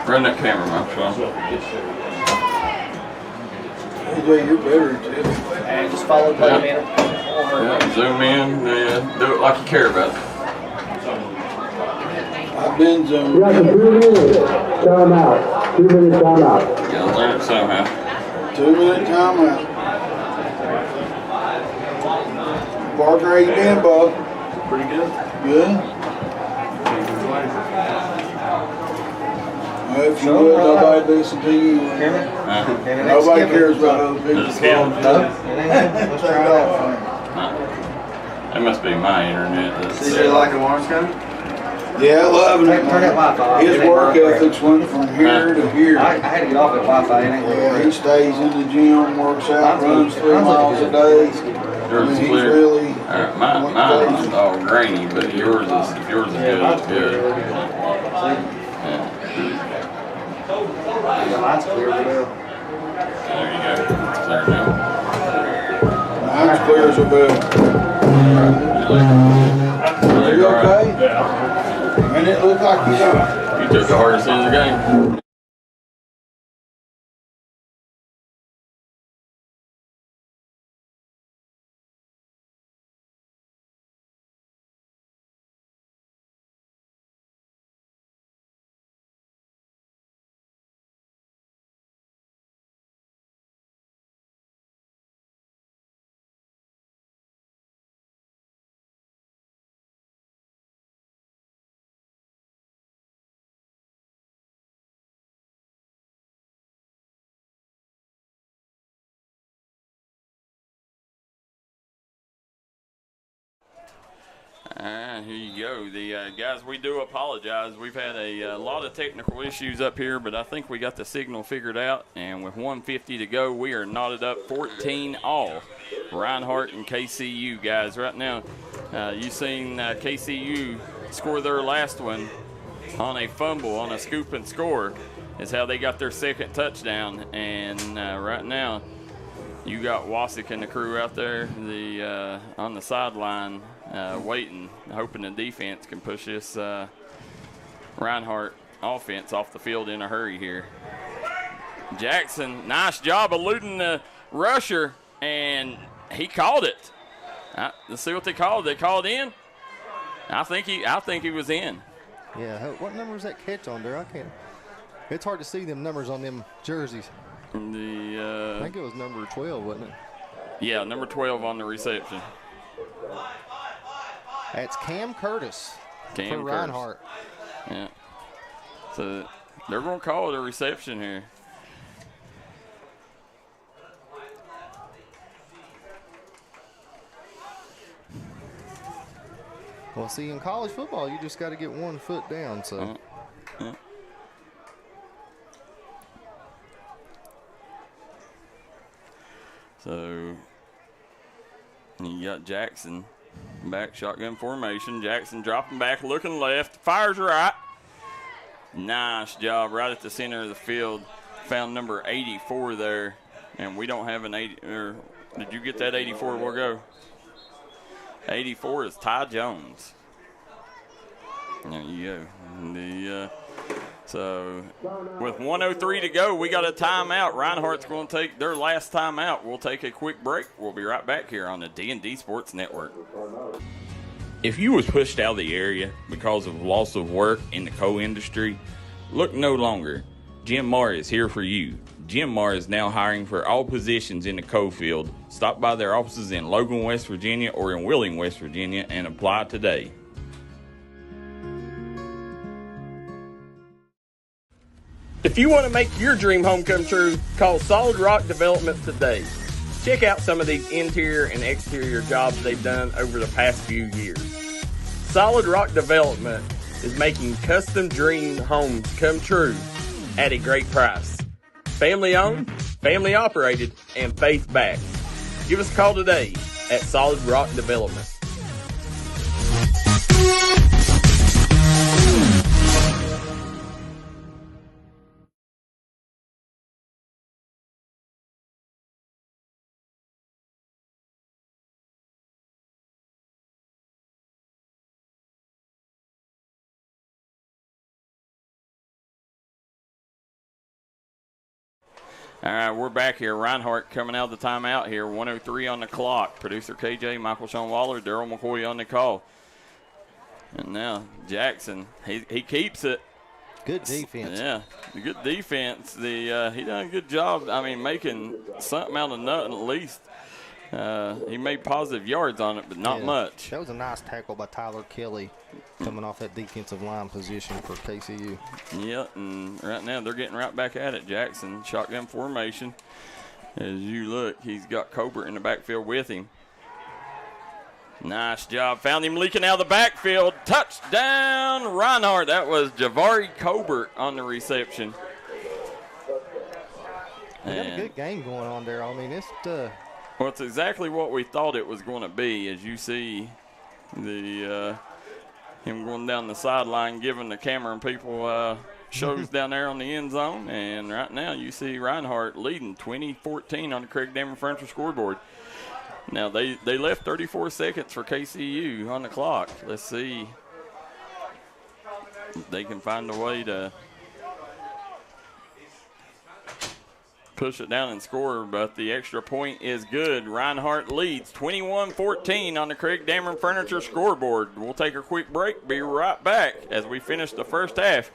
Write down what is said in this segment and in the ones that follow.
Run that camera, man, Shawn. AJ, you're better too. And just follow the man. Yeah, zoom in, do it like you care about it. I've been zoomed. You got 2 minutes. Time out. 2 minutes time out. You gotta learn it somehow. 2-minute timeout. Parker, how you been, bud? Pretty good. Good? If you would, nobody listen to you. Nobody cares about other people's Just kidding. phones. Let's try that. That must be my internet. CJ like alarms coming? Yeah, loving it. Turn that Wi-Fi off. His work ethics went from here to here. I had to get off that Wi-Fi. It ain't Yeah, he stays in the gym, works out, runs 3 miles a day. Yours is He's clear. really. Alright, mine's all grainy, but yours is good, it's good. Yeah. Mine's clear as well. There you go. It's clear now. Mine's clear as a bell. Are you okay? Yeah. And it looked like you know. You took the hardest end of the game. Alright, here you go. The guys, we do apologize. We've had a lot of technical issues up here, but I think we got the signal figured out. And with 1:50 to go, we are knotted up 14-all. Reinhardt and KCU, guys. Right now, you seen KCU score their last one on a fumble, on a scoop and score, is how they got their second touchdown. And right now, you got Wasik and the crew out there on the sideline waiting, hoping the defense can push this Reinhardt offense off the field in a hurry here. Jackson, nice job eluding the rusher, and he called it. Let's see what they called. They called in. I think he was in. Yeah, what number was that catch on there? I can't. It's hard to see them numbers on them jerseys. I think it was number 12, wasn't it? Yeah, number 12 on the reception. That's Cam Curtis for Reinhardt. Yeah. So they're going to call it a reception here. Well, see, in college football, you just got to get 1 foot down. So. Yeah. So you got Jackson back, shotgun formation. Jackson dropping back, looking left, fires right. Nice job right at the center of the field. Found number 84 there, and we don't have an 80. Or did you get that 84? We'll go. 84 is Ty Jones. There you go. So with 1:03 to go, we got a timeout. Reinhardt's going to take their last timeout. We'll take a quick break. We'll be right back here on the D&D Sports Network. If you was pushed out of the area because of loss of work in the coal industry, look no longer. Jim Marr is here for you. Jim Marr is now hiring for all positions in the coal field. Stop by their offices in Logan, West Virginia or in Wheeling, West Virginia and apply today. If you want to make your dream home come true, call Solid Rock Development today. Check out some of these interior and exterior jobs they've done over the past few years. Solid Rock Development is making custom dream homes come true at a great price. Family owned, family operated, and faith backed. Give us a call today at Solid Rock Development. All right, we're back here. Reinhardt coming out of the timeout here. 1:03 on the clock. Producer KJ, Michael Shawn Waller, Darryl McCoy on the call. And now Jackson, he keeps it. Good defense. Yeah, good defense. He done a good job. I mean, making something out of nothing at least. He made positive yards on it, but not much. That was a nice tackle by Tyler Kelly coming off that defensive line position for KCU. Yeah, and right now they're getting right back at it. Jackson, shotgun formation. As you look, he's got Colbert in the backfield with him. Nice job. Found him leaking out of the backfield. Touchdown, Reinhardt. That was Javari Colbert on the reception. We got a good game going on there. I mean, it's well, it's exactly what we thought it was going to be. As you see, him going down the sideline, giving the camera and people shows down there on the end zone. And right now, you see Reinhardt leading 20-14 on the Craig Dameron Furniture scoreboard. Now, they left 34 seconds for KCU on the clock. Let's see if they can find a way to push it down and score, but the extra point is good. Reinhardt leads 21-14 on the Craig Dameron Furniture scoreboard. We'll take a quick break, be right back as we finish the first half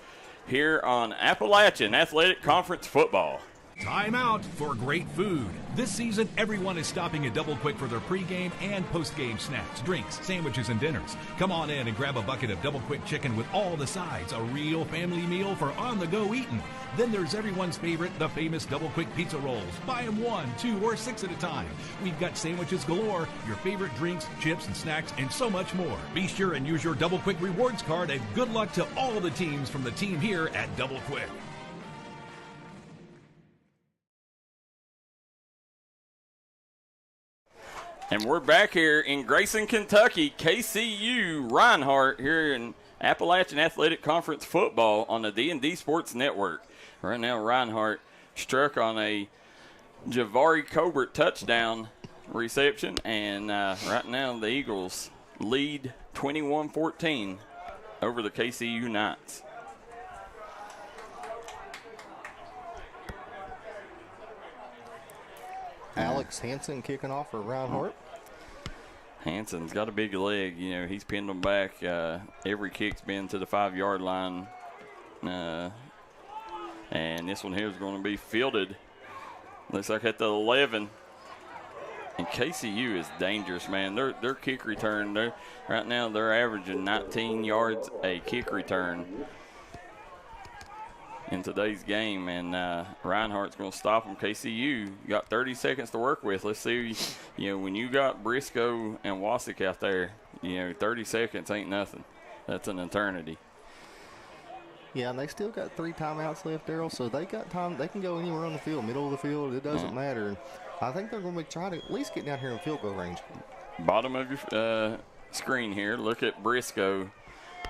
here on Appalachian Athletic Conference Football. Time out for great food. This season, everyone is stopping at Double Quick for their pregame and postgame snacks, drinks, sandwiches, and dinners. Come on in and grab a bucket of Double Quick chicken with all the sides, a real family meal for on-the-go eating. Then there's everyone's favorite, the famous Double Quick pizza rolls. Buy them 1, 2, or 6 at a time. We've got sandwiches galore, your favorite drinks, chips, and snacks, and so much more. Be sure and use your Double Quick rewards card, and good luck to all the teams from the team here at Double Quick. And we're back here in Grayson, Kentucky. KCU Reinhardt here in Appalachian Athletic Conference Football on the D&D Sports Network. Right now, Reinhardt struck on a Javari Colbert touchdown reception. And right now, the Eagles lead 21-14 over the KCU Knights. Alex Hansen kicking off for Reinhardt. Hansen's got a big leg. You know, he's pinned them back. Every kick's been to the 5-yard line. And this one here is going to be fielded. Looks like at the 11. And KCU is dangerous, man. Their kick return, right now they're averaging 19 yards a kick return in today's game, and Reinhardt's going to stop them. KCU got 30 seconds to work with. Let's see, when you got Briscoe and Wasick out there, 30 seconds ain't nothing. That's an eternity. Yeah, and they still got 3 timeouts left, Darryl, so they got time. They can go anywhere on the field, middle of the field. It doesn't matter. And I think they're going to be trying to at least get down here in field goal range. Bottom of your screen here, look at Briscoe.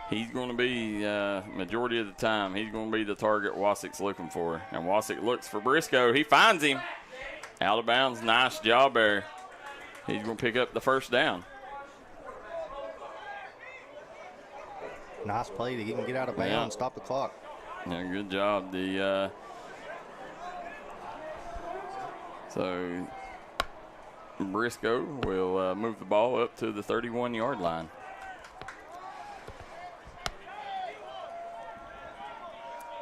He's going to be, majority of the time, he's going to be the target Wasick's looking for. And Wasick looks for Briscoe. He finds him. Out of bounds. Nice job there. He's going to pick up the first down. Nice play to even get out of bounds and stop the clock. Yeah, good job. So Briscoe will move the ball up to the 31-yard line.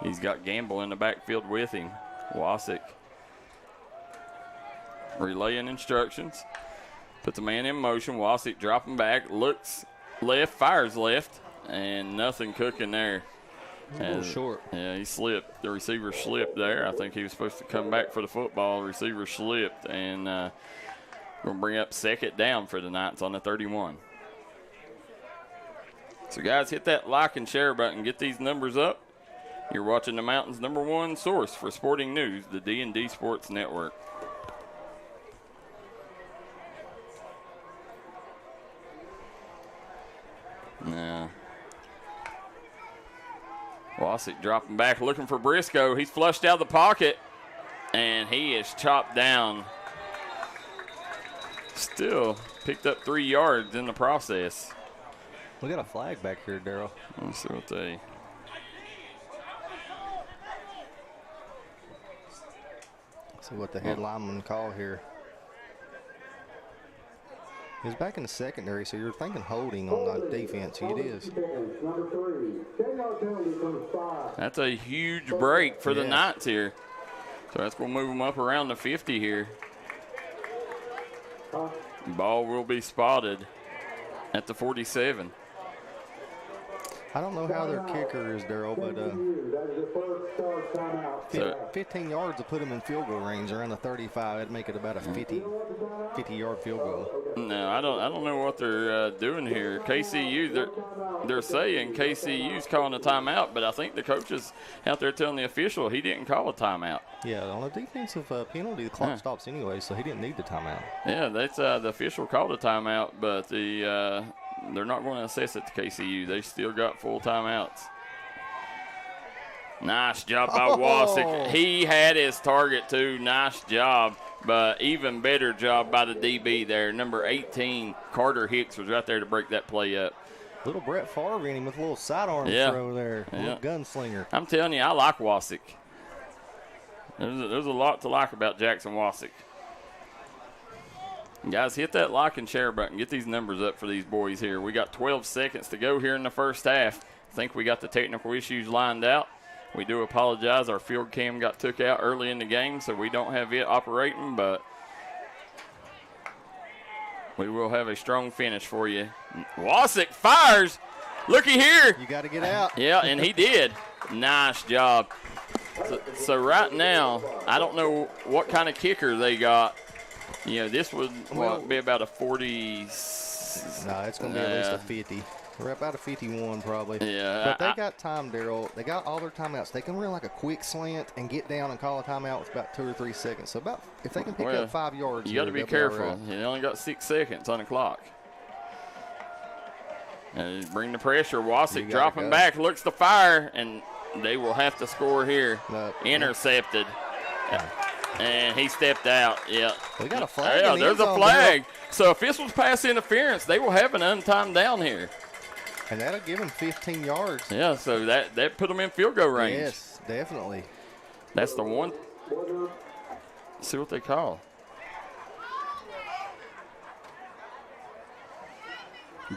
He's got Gamble in the backfield with him. Wasick relaying instructions. Puts a man in motion. Wasick dropping back. Looks left. Fires left. And nothing cooking there. A little short. Yeah, he slipped. The receiver slipped there. I think he was supposed to come back for the football. The receiver slipped. And going to bring up second down for the Knights on the 31. So, guys, hit that like and share button. Get these numbers up. You're watching the Mountain's #1 source for sporting news, the D&D Sports Network. Now, Wasick dropping back, looking for Briscoe. He's flushed out of the pocket, and he is chopped down. Still picked up 3 yards in the process. We got a flag back here, Darryl. Let's see what they... See what the head lineman call here. He's back in the secondary, so you're thinking holding on the defense. It is. That's a huge break for the Knights here. So that's going to move them up around the 50 here. Ball will be spotted at the 47. I don't know how their kicker is, Darryl, but 15 yards to put them in field goal range around the 35. That'd make it about a 50-yard field goal. No, I don't know what they're doing here. KCU, they're saying KCU's calling a timeout, but I think the coach is out there telling the official he didn't call a timeout. Yeah, on a defensive penalty, the clock stops anyway, so he didn't need the timeout. Yeah, that's the official called a timeout, but they're not going to assess it to KCU. They still got full timeouts. Nice job by Wasick. He had his target too. Nice job, but even better job by the DB there. Number 18, Carter Hicks, was right there to break that play up. Little Brett Favre in him with a little sidearm throw there. Little gunslinger. I'm telling you, I like Wasick. There's a lot to like about Jackson Wasick. Guys, hit that like and share button. Get these numbers up for these boys here. We got 12 seconds to go here in the first half. I think we got the technical issues lined out. We do apologize. Our field cam got took out early in the game, so we don't have it operating, but we will have a strong finish for you. Wasick fires. Looky here. You got to get out. Yeah, and he did. Nice job. So right now, I don't know what kind of kicker they got. You know, this would be about a 40. No, it's going to be at least a 50. We're about a 51 probably. Yeah. But they got time, Darryl. They got all their timeouts. They can run like a quick slant and get down and call a timeout with about 2 or 3 seconds. So about if they can pick up 5 yards. You got to be careful. They only got 6 seconds on the clock. And bring the pressure. Wasick dropping back, looks to fire, and they will have to score here. Intercepted. And he stepped out. Yeah. We got a flag. Yeah, there's a flag. So if this was pass interference, they will have an untimed down here. And that'll give them 15 yards. Yeah, so that put them in field goal range. Yes, definitely. That's the one. Let's see what they call.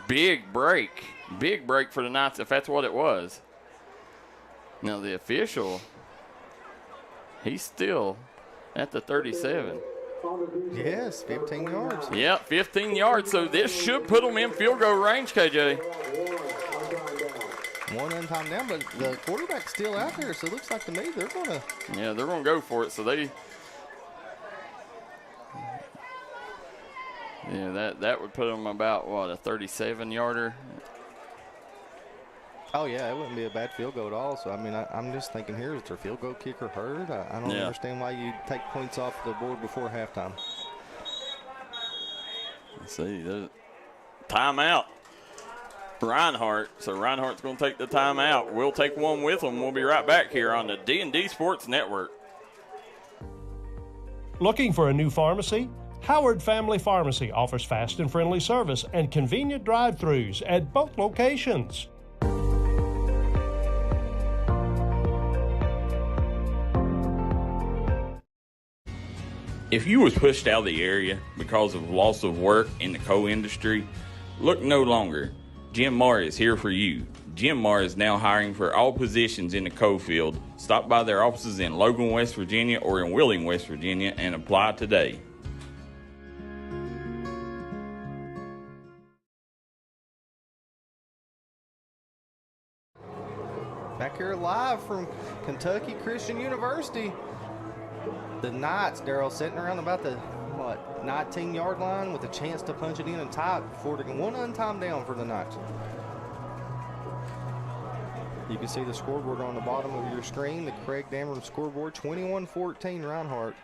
Big break. Big break for the Knights, if that's what it was. Now the official, he's still at the 37. Yes, 15 yards. Yeah, 15 yards. So this should put them in field goal range, KJ. One untimed down, but the quarterback's still out there, so it looks like to me they're going to. Yeah, they're going to go for it. So they. Yeah, that would put them about, what, a 37-yarder? Oh, yeah, it wouldn't be a bad field goal at all. So, I mean, I'm just thinking here, is their field goal kicker hurt? I don't understand why you take points off the board before halftime. Let's see. Timeout. Reinhardt. So Reinhardt's going to take the timeout. We'll take one with them. We'll be right back here on the D&D Sports Network. Looking for a new pharmacy? Howard Family Pharmacy offers fast and friendly service and convenient drive-thrus at both locations. If you was pushed out of the area because of loss of work in the coal industry, look no longer. Jim Marr is here for you. Jim Marr is now hiring for all positions in the coal field. Stop by their offices in Logan, West Virginia or in Wheeling, West Virginia and apply today. Back here live from Kentucky Christian University. The Knights, Darryl, sitting around about the, 19-yard line with a chance to punch it in and tie it before they can one untimed down for the Knights. You can see the scoreboard on the bottom of your screen, the Craig Dameron scoreboard, 21-14 Reinhardt.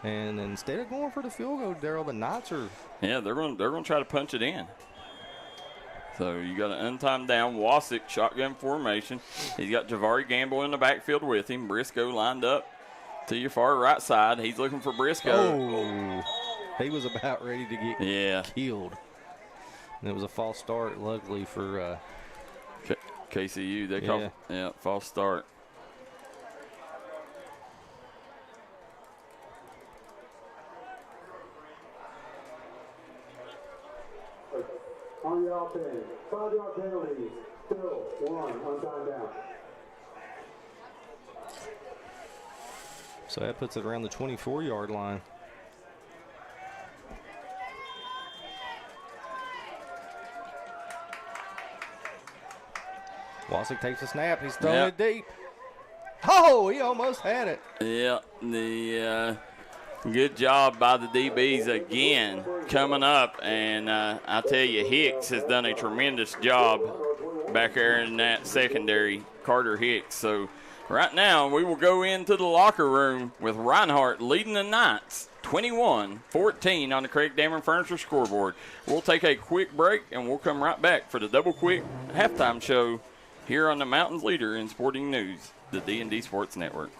And instead of going for the field goal, Darryl, the Knights are... Yeah, they're going to try to punch it in. So you got an untimed down. Wasick, shotgun formation. He's got Javari Gamble in the backfield with him. Briscoe lined up to your far right side. He's looking for Briscoe. Oh, he was about ready to get killed. And it was a false start, luckily for KCU. They called false start. 3-yard pen. 5-yard penalties. Still 1 on time down. So that puts it around the 24-yard line. Wasick takes a snap. He's throwing it deep. Oh, he almost had it. Yeah, the good job by the DBs again coming up. And I tell you, Hicks has done a tremendous job back there in that secondary, Carter Hicks. So right now we will go into the locker room with Reinhardt leading the Knights 21-14 on the Craig Dameron Furniture scoreboard. We'll take a quick break, and we'll come right back for the Double Quick halftime show here on the Mountains Leader in Sporting News, the D&D Sports Network.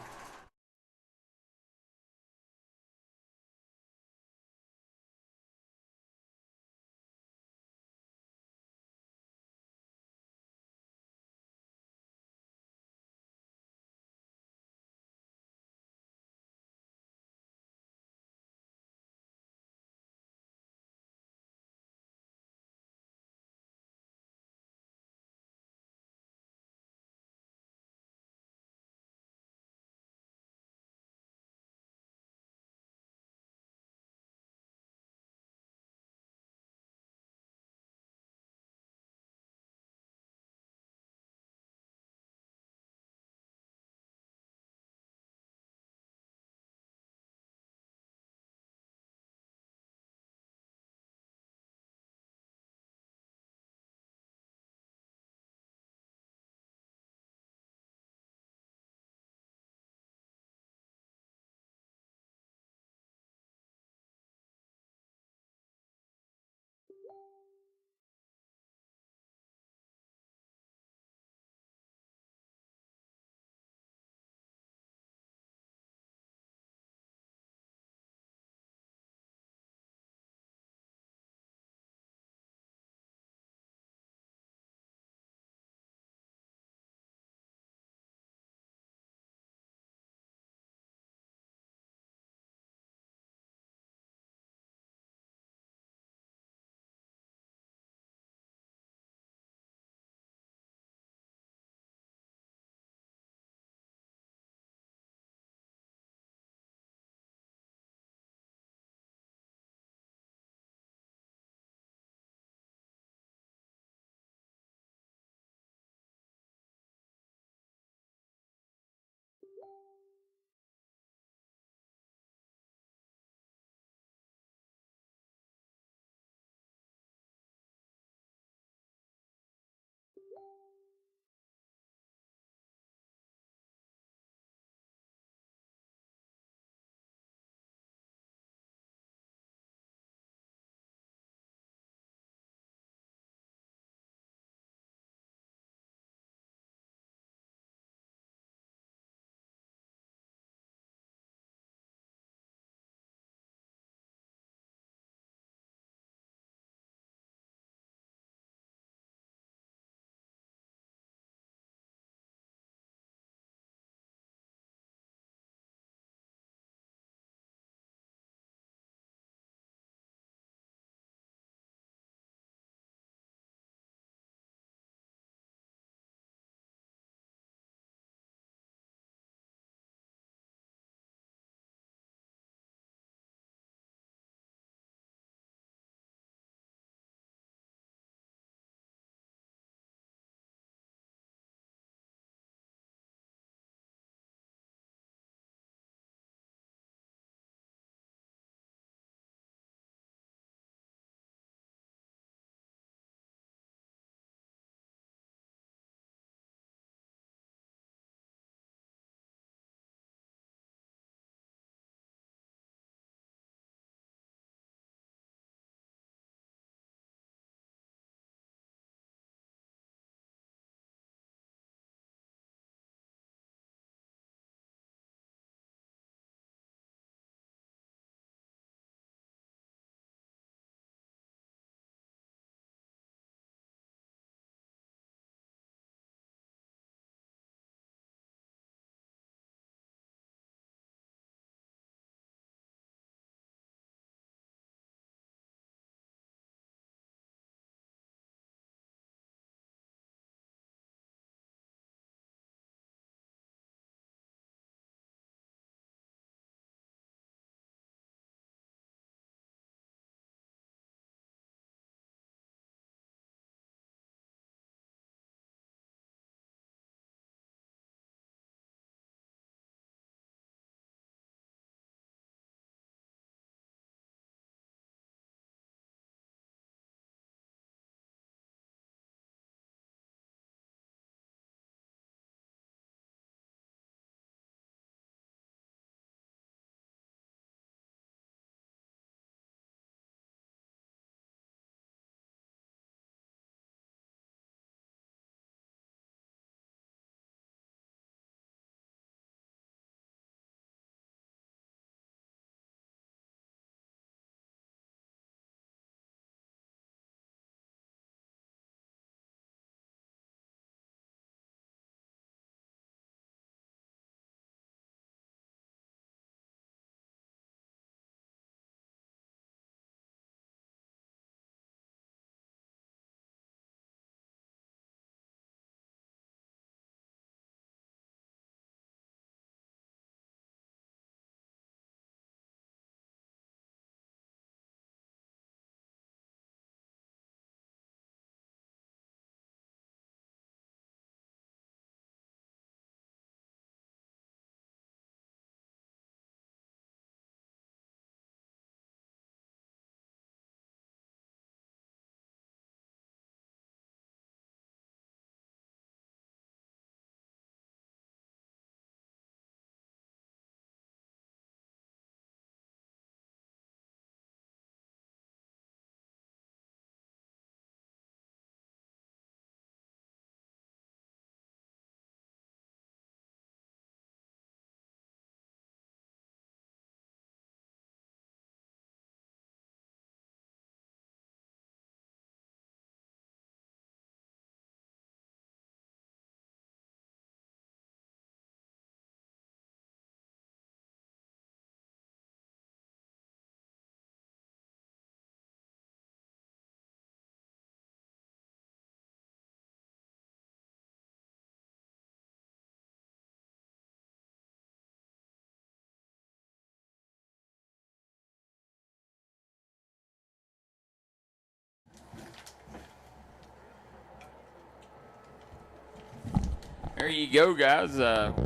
There you go, guys.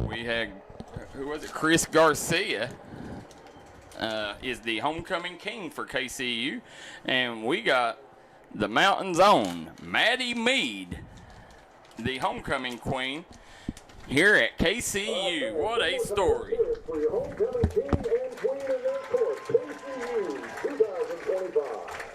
We had, who was it? Chris Garcia is the homecoming king for KCU. And we got the Mountain's own Maddie Mead, the homecoming queen, here at KCU. What a story. For your homecoming king and queen in their court, KCU 2025.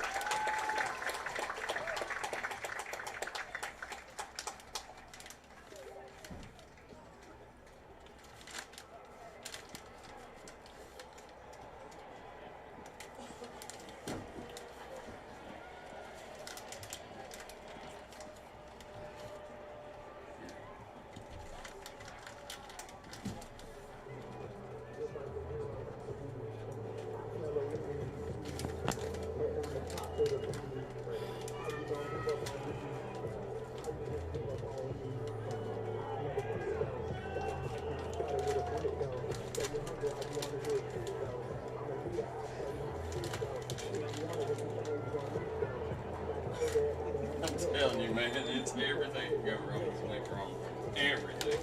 I'm telling you, man, it's everything can go wrong. It's went wrong. Everything.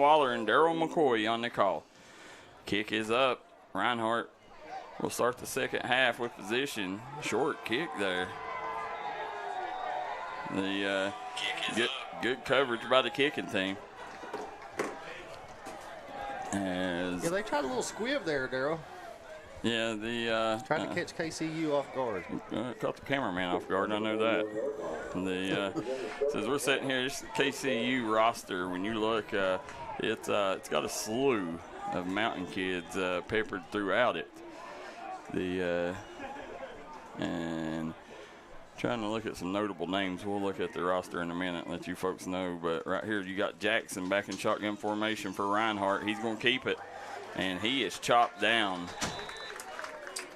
Waller and Darryl McCoy on the call. Kick is up. Reinhardt will start the second half with position. Short kick there. The good coverage by the kicking team. Yeah, they tried a little squib there, Darryl. Yeah, Trying to catch KCU off guard. Caught the cameraman off guard, I know that. And says we're sitting here, this is the KCU roster. When you look, it's got a slew of mountain kids peppered throughout it. And trying to look at some notable names. We'll look at the roster in a minute and let you folks know. But right here, you got Jackson back in shotgun formation for Reinhardt. He's going to keep it, and he is chopped down.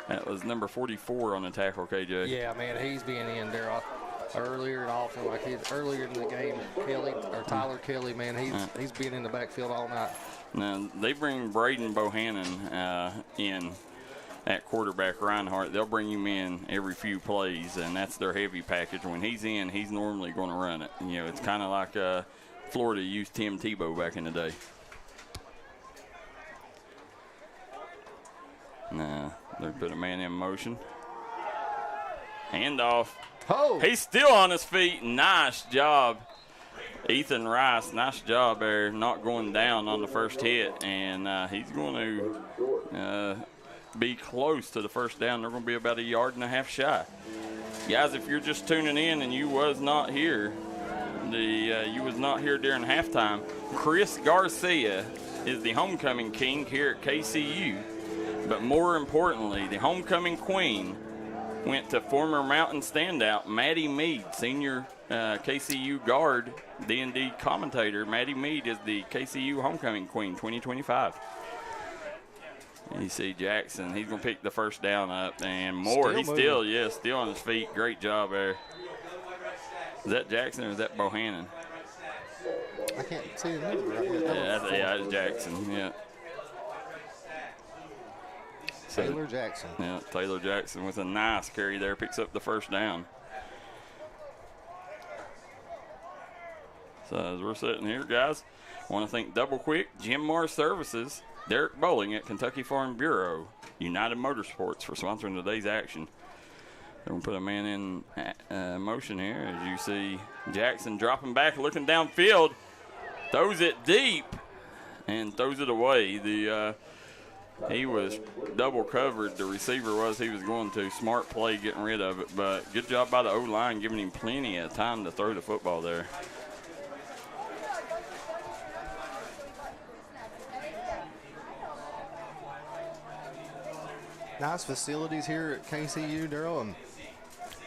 That was number 44 on the tackle, KJ. Yeah, man, he's been in there earlier and often, like earlier in the game. Tyler Kelly, man, he's been in the backfield all night. Now, they bring Braden Bohannon in at quarterback. Reinhardt, they'll bring him in every few plays, and that's their heavy package. When he's in, he's normally going to run it. You know, it's kind of like Florida used Tim Tebow back in the day. Now, they put a man in motion. Handoff. Oh! He's still on his feet. Nice job, Ethan Rice. Nice job there, not going down on the first hit. And he's going to be close to the first down. They're going to be about 1.5 yards shy. Guys, if you're just tuning in and you was not here, you was not here during halftime, Chris Garcia is the homecoming king here at KCU. But more importantly, the homecoming queen went to former Mountain standout Maddie Mead, senior KCU guard, D&D commentator. Maddie Mead is the KCU homecoming queen 2025. And you see Jackson, he's going to pick the first down up and more. He's still on his feet. Great job there. Is that Jackson or is that Bohannon? I can't see the number right now. Yeah, it's Jackson, yeah. Taylor Jackson. Yeah, Taylor Jackson with a nice carry there, picks up the first down. So as we're sitting here, guys, I want to thank Double Quick, Jim Morris Services, Derek Bowling at Kentucky Farm Bureau, United Motorsports for sponsoring today's action. They're going to put a man in motion here. As you see Jackson dropping back, looking downfield, throws it deep, and throws it away. He was double covered. The receiver he was going to. Smart play getting rid of it, but good job by the O-line giving him plenty of time to throw the football there. Nice facilities here at KCU, Darryl, and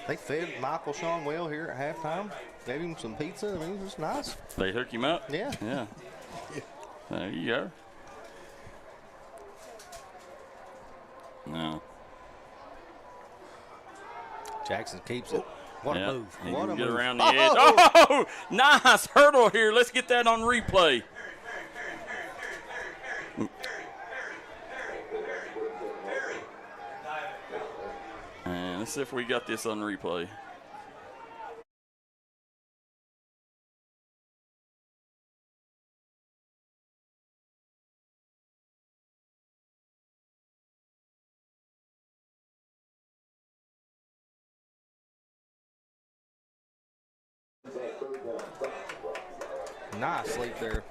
they fed Michael Shawn well here at halftime. Gave him some pizza. I mean, it was nice. They hook him up? Yeah. Yeah. There you go. No. Jackson keeps it. What a move. He What can a get move. around the edge. Oh, nice hurdle here. Let's get that on replay. And let's see if we got this on replay. Nice sleep there.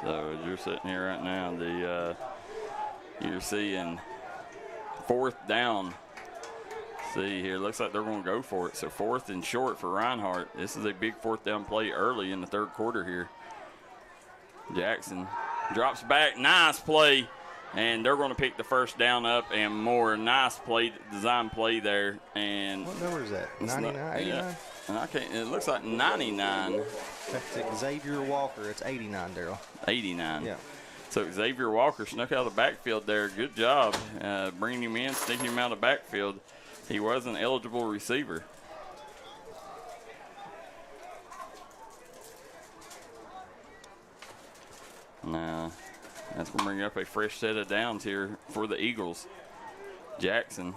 So as you're sitting here right now, you're seeing fourth down. See here, looks like they're going to go for it. So fourth and short for Reinhardt. This is a big fourth down play early in the third quarter here. Jackson drops back, nice play, and they're going to pick the first down up and more. Nice play, design play there. And what number is that? 99, 89? Yeah, and I can't. It looks like 99. That's Xavier Walker. It's 89, Darryl. 89. Yeah. So Xavier Walker snuck out of the backfield there. Good job bringing him in, sneaking him out of the backfield. He was an eligible receiver. Now, That's going to bring up a fresh set of downs here for the Eagles. Jackson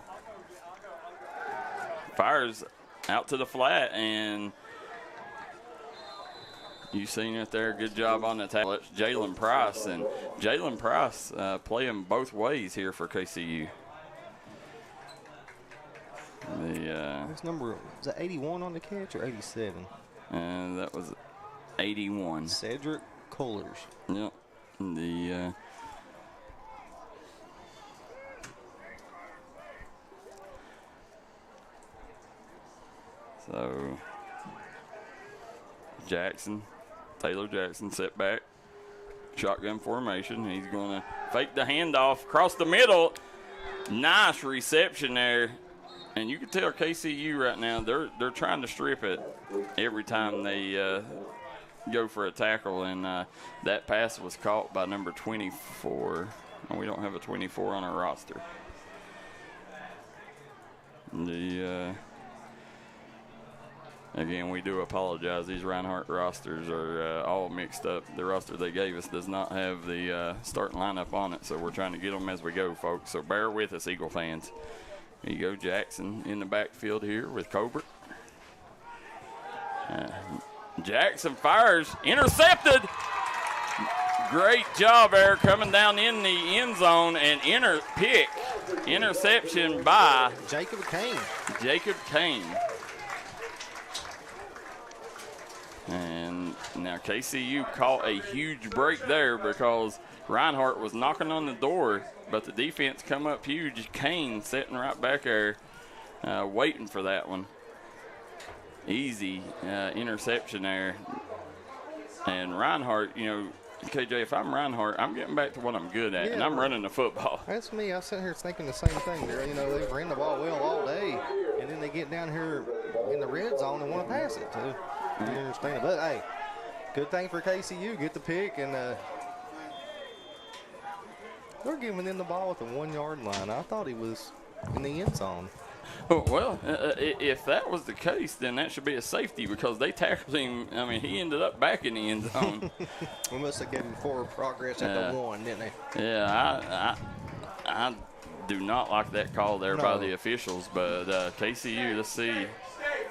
fires out to the flat, and you seen it there. Good job on the tackle. It's Jalen Price, and Jalen Price playing both ways here for KCU. This number, was that 81 on the catch or 87? And that was 81. Cedric Coolers. Yep. So Taylor Jackson set back, shotgun formation. He's going to fake the handoff across the middle. Nice reception there. And you can tell KCU right now, they're trying to strip it every time they go for a tackle. And that pass was caught by number 24. And we don't have a 24 on our roster. Again, we do apologize. These Reinhardt rosters are all mixed up. The roster they gave us does not have the starting lineup on it, so we're trying to get them as we go, folks. So bear with us, Eagle fans. Here you go, Jackson in the backfield here with Colbert. Jackson fires, intercepted. Great job there coming down in the end zone, and interception by Jacob Kane. And now KCU caught a huge break there because Reinhardt was knocking on the door, but the defense come up huge. Kane sitting right back there waiting for that one. Easy interception there. And Reinhardt, KJ, if I'm Reinhardt, I'm getting back to what I'm good at, and I'm running the football. That's me. I was sitting here thinking the same thing. They've ran the ball well all day, and then they get down here in the red zone and want to pass it too. You understand? But hey, good thing for KCU, get the pick, and they're giving them the ball at the 1 yard line. I thought he was in the end zone. Oh, well, if that was the case, then that should be a safety because they tackled him. I mean, he ended up back in the end zone. We must have given forward progress at the 1, didn't they? Yeah, I do not like that call there by the officials, but KCU, let's see.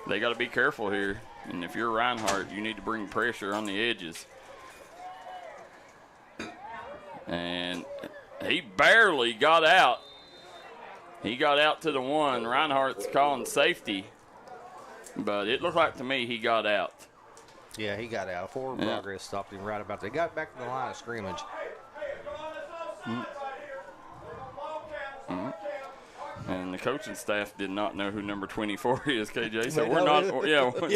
They got to be careful here. And if you're Reinhardt, you need to bring pressure on the edges. And he barely got out. He got out to the 1. Reinhardt's calling safety. But it looked like to me he got out. Yeah, he got out. Forward progress stopped him right about there. Got back to the line of scrimmage. And the coaching staff did not know who number 24 is, KJ. So we're not,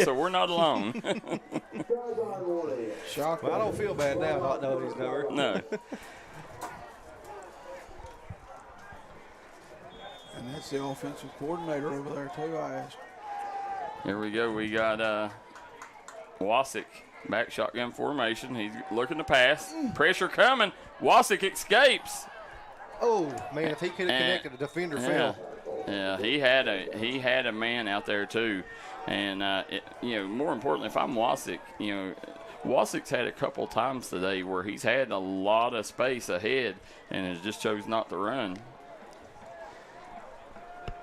so we're not alone. Well, I don't feel bad now not knowing his number. No. And that's the offensive coordinator over there too, I asked. Here we go. We got Wasick back shotgun formation. He's looking to pass. Pressure coming. Wasick escapes. Oh man! If he could have connected, the defender fell. Yeah, he had a man out there too, and more importantly, if I'm Wasick, Wasick's had a couple times today where he's had a lot of space ahead and has just chose not to run.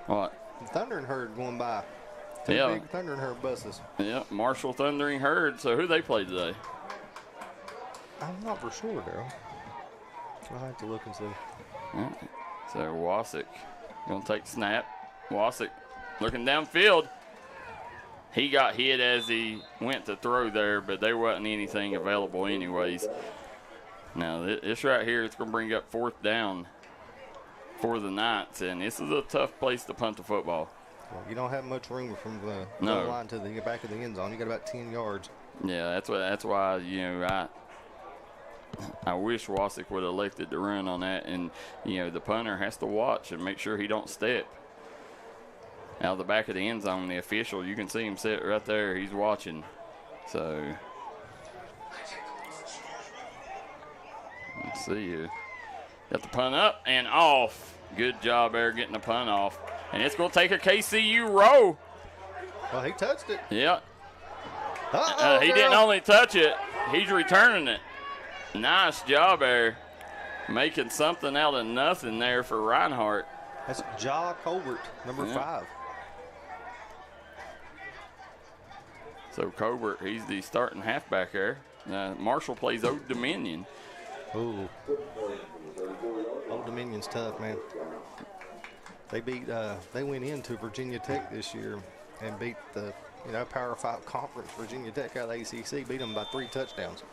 What? Thundering Herd going by. Two big Thundering Herd buses. Yeah, Marshall Thundering Herd. So who they play today? I'm not for sure, Darryl. I'll have to look and see. Right. So Wasick going to take snap. Wasick looking downfield. He got hit as he went to throw there, but there wasn't anything available anyways. Now this right here is going to bring up 4th down for the Knights, and this is a tough place to punt the football. Well, you don't have much room from the goal line to the back of the end zone. You got about 10 yards. Yeah, that's why I wish Wasick would have elected to run on that, and the punter has to watch and make sure he don't step out of the back of the end zone. The official, you can see him sit right there. He's watching. So let's see here. Got the punt up and off. Good job there getting the punt off, and it's going to take a KCU row. Well, he touched it. Yeah. He didn't only touch it; he's returning it. Nice job there. making something out of nothing there for Reinhardt. That's Ja Colbert, number 5. So Colbert, he's the starting halfback there. Marshall plays Old Dominion. Ooh. Old Dominion's tough, man. They went into Virginia Tech this year and beat the Power 5 conference. Virginia Tech out of the ACC, beat them by 3 touchdowns.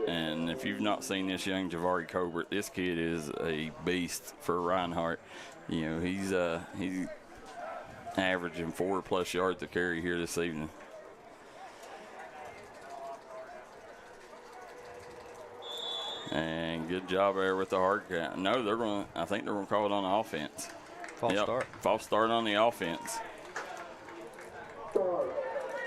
And if you've not seen this young Javari Colbert, this kid is a beast for Reinhardt. He's averaging 4+ yards a carry here this evening. And good job there with the hard count. No, I think they're gonna call it on the offense. False start. False start on the offense. Start.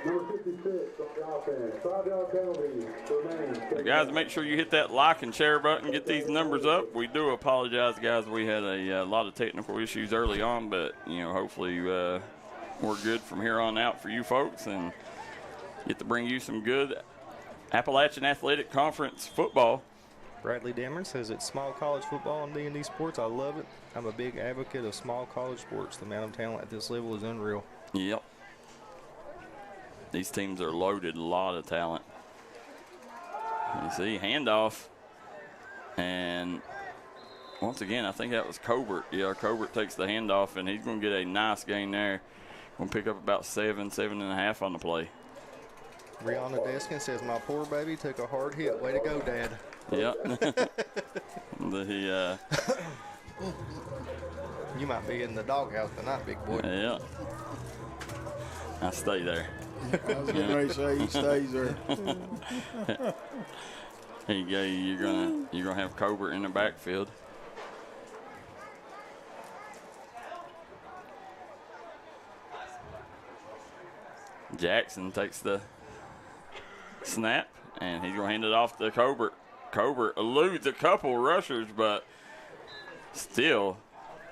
Number 56 on the offense. 5-yard penalty remains. So guys, make sure you hit that like and share button. Get these numbers up. We do apologize, guys. We had a lot of technical issues early on, but hopefully we're good from here on out for you folks and get to bring you some good Appalachian Athletic Conference football. Bradley Dameron says it's small college football on D&D Sports. I love it. I'm a big advocate of small college sports. The amount of talent at this level is unreal. Yep. These teams are loaded, a lot of talent. You see, handoff. And once again, I think that was Colbert. Yeah, Colbert takes the handoff, and he's going to get a nice gain there. Going to pick up about 7.5 on the play. Brianna Deskin says, my poor baby took a hard hit. Way to go, Dad. Yep. You might be in the doghouse tonight, big boy. Yeah. I stay there. I was getting ready to say he stays there. Here you go. You're gonna have Colbert in the backfield. Jackson takes the snap, and he's gonna hand it off to Colbert. Colbert eludes a couple rushers, but still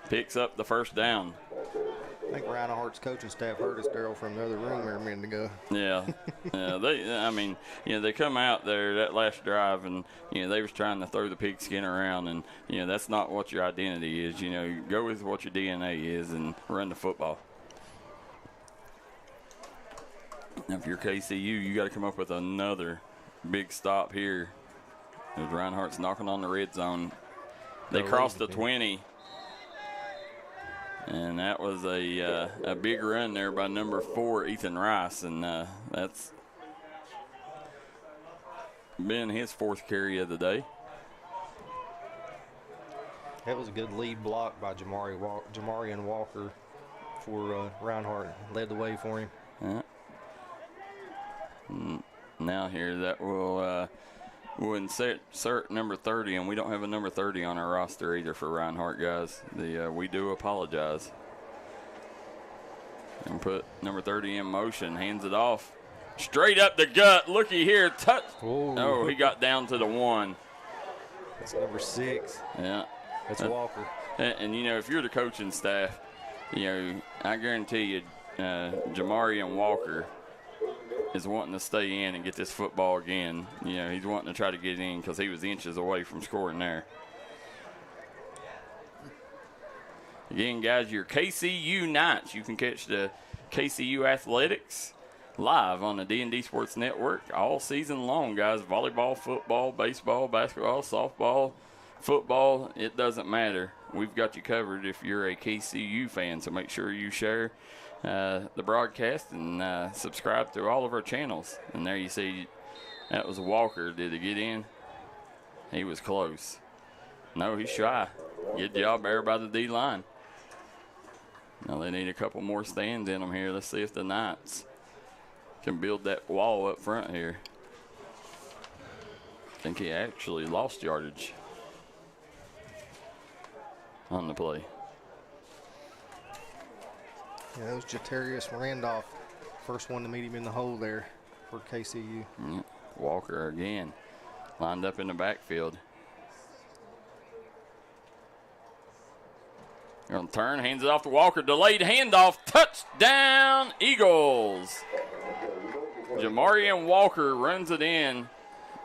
picks up the first down. I think Reinhardt's coaching staff heard us, Darryl, from the other room there a minute ago. Yeah, they come out there that last drive, and they was trying to throw the pigskin around, and that's not what your identity is. You go with what your DNA is and run the football. Now, if you're KCU, you got to come up with another big stop here. As Reinhardt's knocking on the red zone. They crossed the 20. And that was a big run there by number 4, Ethan Rice. And that's been his 4th carry of the day. That was a good lead block by Jamarian Walker for Reinhardt. Led the way for him. Yeah. Now here that will we'll insert number 30, and we don't have a number 30 on our roster either for Reinhardt, guys. We do apologize. And put number 30 in motion, hands it off. Straight up the gut, looky here, touch. Ooh. Oh, he got down to the 1. That's number 6. Yeah. That's Walker. And if you're the coaching staff, I guarantee you Jamarian Walker is wanting to stay in and get this football again. He's wanting to try to get in because he was inches away from scoring there. Again, guys, your KCU nights. You can catch the KCU Athletics live on the D&D Sports Network all season long, guys. Volleyball, football, baseball, basketball, softball, football, it doesn't matter. We've got you covered if you're a KCU fan, so make sure you share the broadcast and subscribe to all of our channels. And there you see that was Walker. Did he get in? He was close. No, he's shy. Good job there by the D-line. Now they need a couple more stands in them here. Let's see if the Knights can build that wall up front here. I think he actually lost yardage on the play. Yeah, that was Jatarius Randolph. First one to meet him in the hole there for KCU. Walker again, lined up in the backfield. Gonna turn, hands it off to Walker. Delayed handoff, touchdown, Eagles. Jamarian Walker runs it in,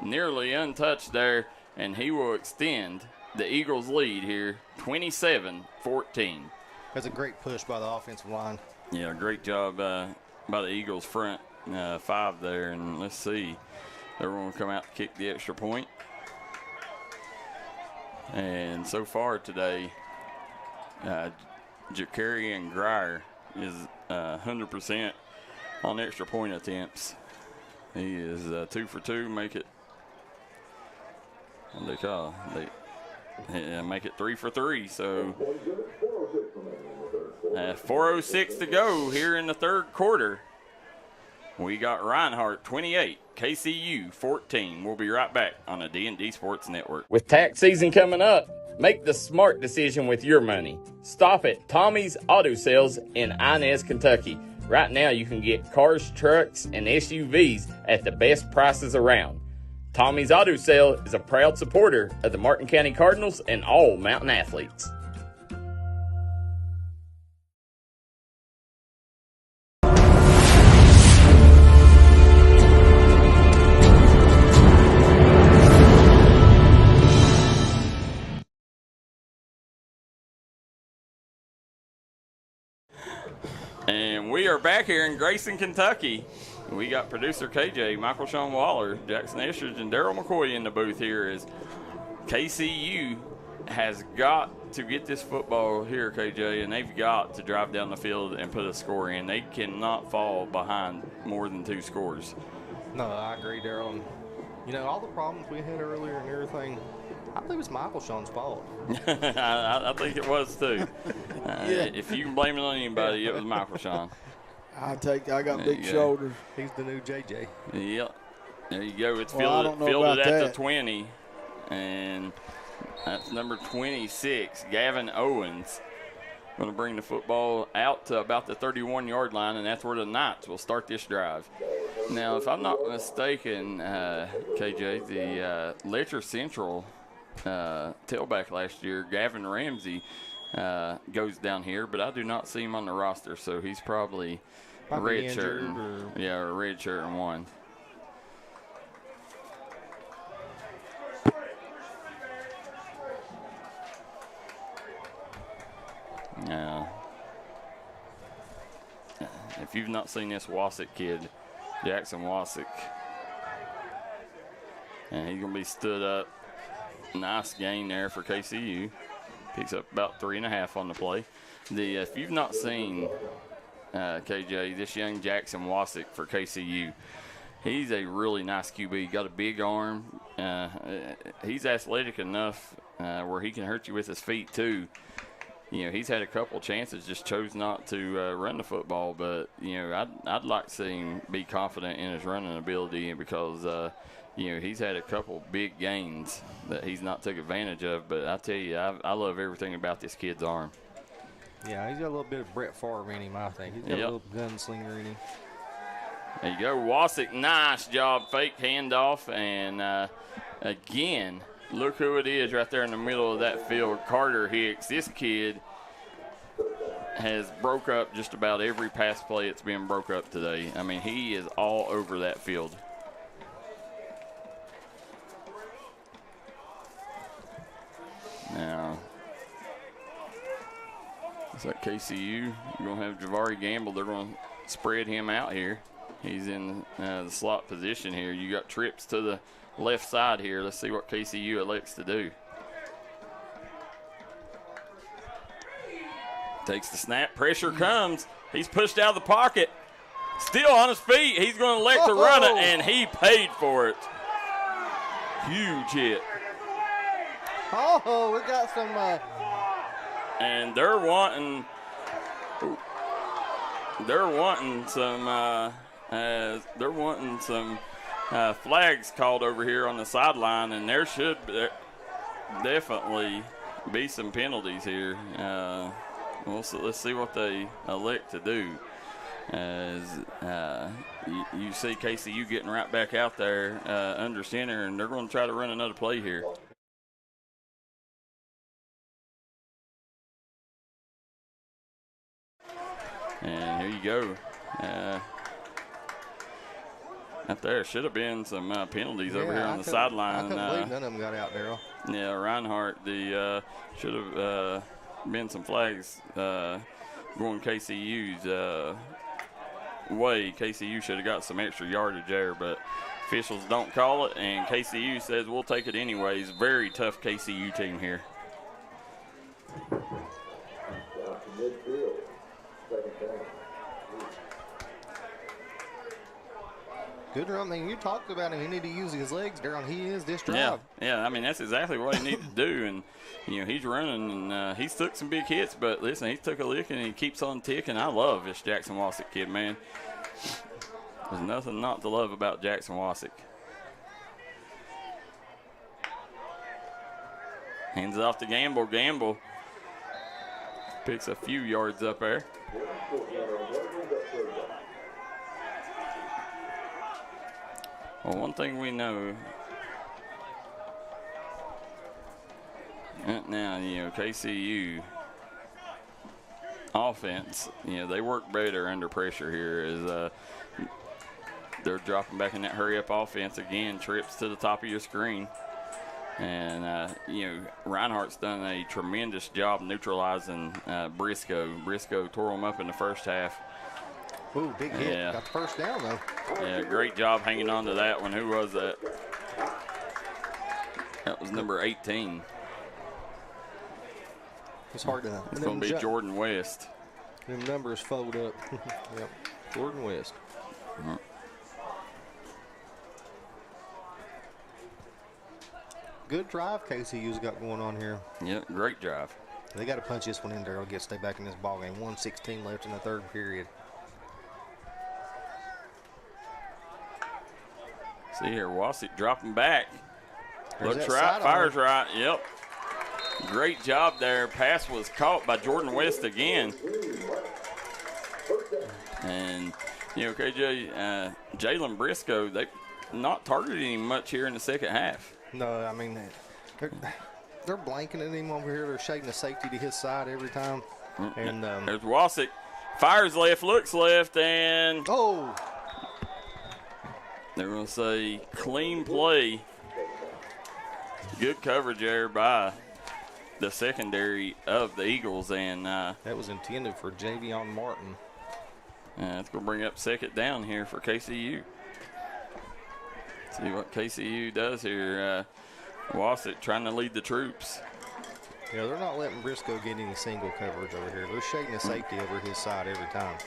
nearly untouched there, and he will extend the Eagles lead here, 27-14. That's a great push by the offensive line. Yeah, great job by the Eagles front five there. And let's see, they're going to come out to kick the extra point. And so far today, Jacarian Grier is 100% on extra point attempts. He is 2 for 2, make it. What do they call it? Make it 3 for 3. So 4:06 to go here in the third quarter. We got Reinhardt 28, KCU 14. We'll be right back on the D&D Sports Network. With tax season coming up, make the smart decision with your money. Stop at Tommy's Auto Sales in Inez, Kentucky. Right now you can get cars, trucks, and SUVs at the best prices around. Tommy's Auto Sale is a proud supporter of the Martin County Cardinals and all Mountain athletes. And we are back here in Grayson, Kentucky. We got producer KJ, Michael Shawn Waller, Jackson Eschridge, and Darryl McCoy in the booth here as KCU has got to get this football here, KJ, and they've got to drive down the field and put a score in. They cannot fall behind more than 2 scores. No, I agree, Darryl. And, you know, all the problems we had earlier and everything, I believe it's Michael Shawn's fault. I think it was too. If you can blame it on anybody, it was Michael Shawn. I got big shoulders. He's the new JJ. Yep. There you go. It's Well, fielded at that. the 20. And that's number 26, Gavin Owens. Going to bring the football out to about the 31-yard line, and that's where the Knights will start this drive. Now, if I'm not mistaken, KJ, the Letcher Central tailback last year, Gavin Ramsey, goes down here, but I do not see him on the roster, so he's probably a red shirt. Yeah, a red shirt and one. Now, if you've not seen this Wasick kid, Jackson Wasick, and he's going to be stood up. Nice gain there for KCU. Picks up about 3.5 on the play. If you've not seen KJ, this young Jackson Wasick for KCU, he's a really nice QB. Got a big arm. He's athletic enough where he can hurt you with his feet too. You know, he's had a couple chances, just chose not to run the football. But you know, I'd like to see him be confident in his running ability, because you know, he's had a couple big gains that he's not took advantage of. But I tell you, I love everything about this kid's arm. Yeah, he's got a little bit of Brett Favre in him, I think. He's got a little gunslinger in him. There you go, Wasick. Nice job, fake handoff, and again, look who it is right there in the middle of that field, Carter Hicks. This kid has broke up just about every pass play that's been broke up today. I mean, he is all over that field. Now, it's like KCU. You're going to have Javari Gamble. They're going to spread him out here. He's in the slot position here. You got trips to the left side here. Let's see what KCU elects to do. Takes the snap. Pressure comes. He's pushed out of the pocket. Still on his feet. He's going to elect to run it, and he paid for it. Huge hit. Oh, we got some. And they're wanting some flags called over here on the sideline, and there should definitely be some penalties here. Let's see what they elect to do. As you see KCU getting right back out there under center, and they're going to try to run another play here. And here you go. Out there should have been some penalties over here I on the couldn't- sideline. I couldn't believe none of them got out, Darryl. Yeah, Reinhardt, the should have been some flags going KCU's way. KCU should have got some extra yardage there, but officials don't call it, and KCU says we'll take it anyways. Very tough KCU team here. Midfield, second down. Good run. I mean, you talked about him. He need to use his legs, Darryl. He is this drive. Yeah. I mean, that's exactly what he needs to do. And, he's running, and he's took some big hits. But, listen, he took a lick, and he keeps on ticking. I love this Jackson Wasick kid, man. There's nothing not to love about Jackson Wasick. Hands it off to Gamble. Gamble picks a few yards up there. Well, one thing we know now, KCU offense, they work better under pressure here as they're dropping back in that hurry-up offense again, trips to the top of your screen. And, Reinhardt's done a tremendous job neutralizing Briscoe. Briscoe tore him up in the first half. Ooh, big hit. Yeah. Got the first down, though. Yeah, great job hanging on to that one. Who was that? That was number 18. It's hard to. It's going to be Jordan West. Them numbers fold up. Yep, Jordan West. Mm-hmm. Good drive KCU's got going on here. Yeah, great drive. They got to punch this one in, Darryl. Get stay back in this ball game. 1:16 left in the third period. See here, Wasick dropping back. There's Looks that right, sidearm. fires right. Yep. Great job there. Pass was caught by Jordan West again. And, KJ, Jalen Briscoe, they not targeting him much here in the second half. No, I mean, they're blanketing him over here. They're shaking the safety to his side every time. And there's Wasick. Fires left, looks left, and they're going to say clean play. Good coverage there by the secondary of the Eagles. And that was intended for Javion Martin. It's going to bring up second down here for KCU. See what KCU does here. Wasick trying to lead the troops. Yeah, they're not letting Briscoe get any single coverage over here. They're shaking the safety over his side every time.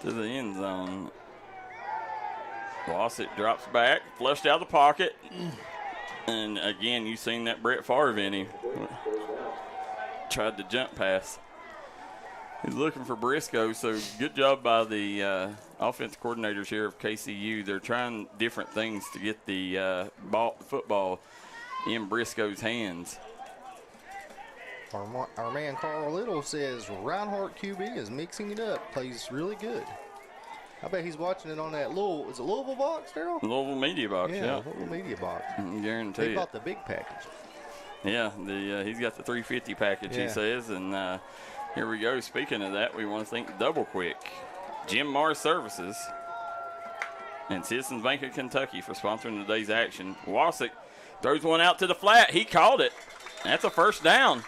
To the end zone. Wasick drops back, flushed out of the pocket. And again, you've seen that Brett Favre in him. Tried to jump pass. He's looking for Briscoe, so good job by the offensive coordinators here of KCU. They're trying different things to get the football in Briscoe's hands. Our man Carl Little says Reinhardt QB is mixing it up. Plays really good. I bet he's watching it on that Louisville box, Darryl? Louisville media box, yeah. Louisville media box. Guarantee He it. bought the big package. Yeah, he's got the 350 package, he says. And here we go. Speaking of that, we want to thank Double Quick, Jim Mars Services, and Citizens Bank of Kentucky for sponsoring today's action. Wasick throws one out to the flat. He called it. That's a first down.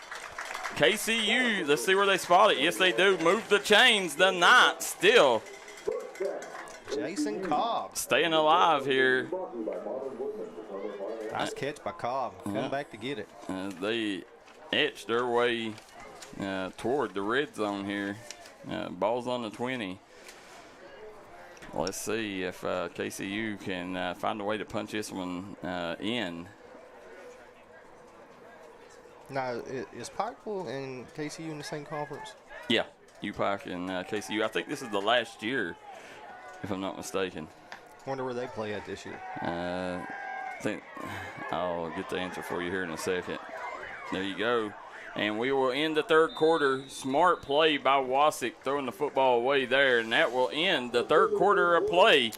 KCU, let's see where they spot it. Yes, they do. Move the chains. The Knights still. Jason Cobb. Staying alive here. Nice catch by Cobb. Coming back to get it. They etched their way toward the red zone here. Ball's on the 20. Let's see if KCU can find a way to punch this one in. Now, is Pikeville and KCU in the same conference? Yeah, UPike and KCU. I think this is the last year, if I'm not mistaken. Wonder where they play at this year. I think I'll get the answer for you here in a second. There you go. And we will end the third quarter. Smart play by Wasick throwing the football away there. And that will end the third quarter of play.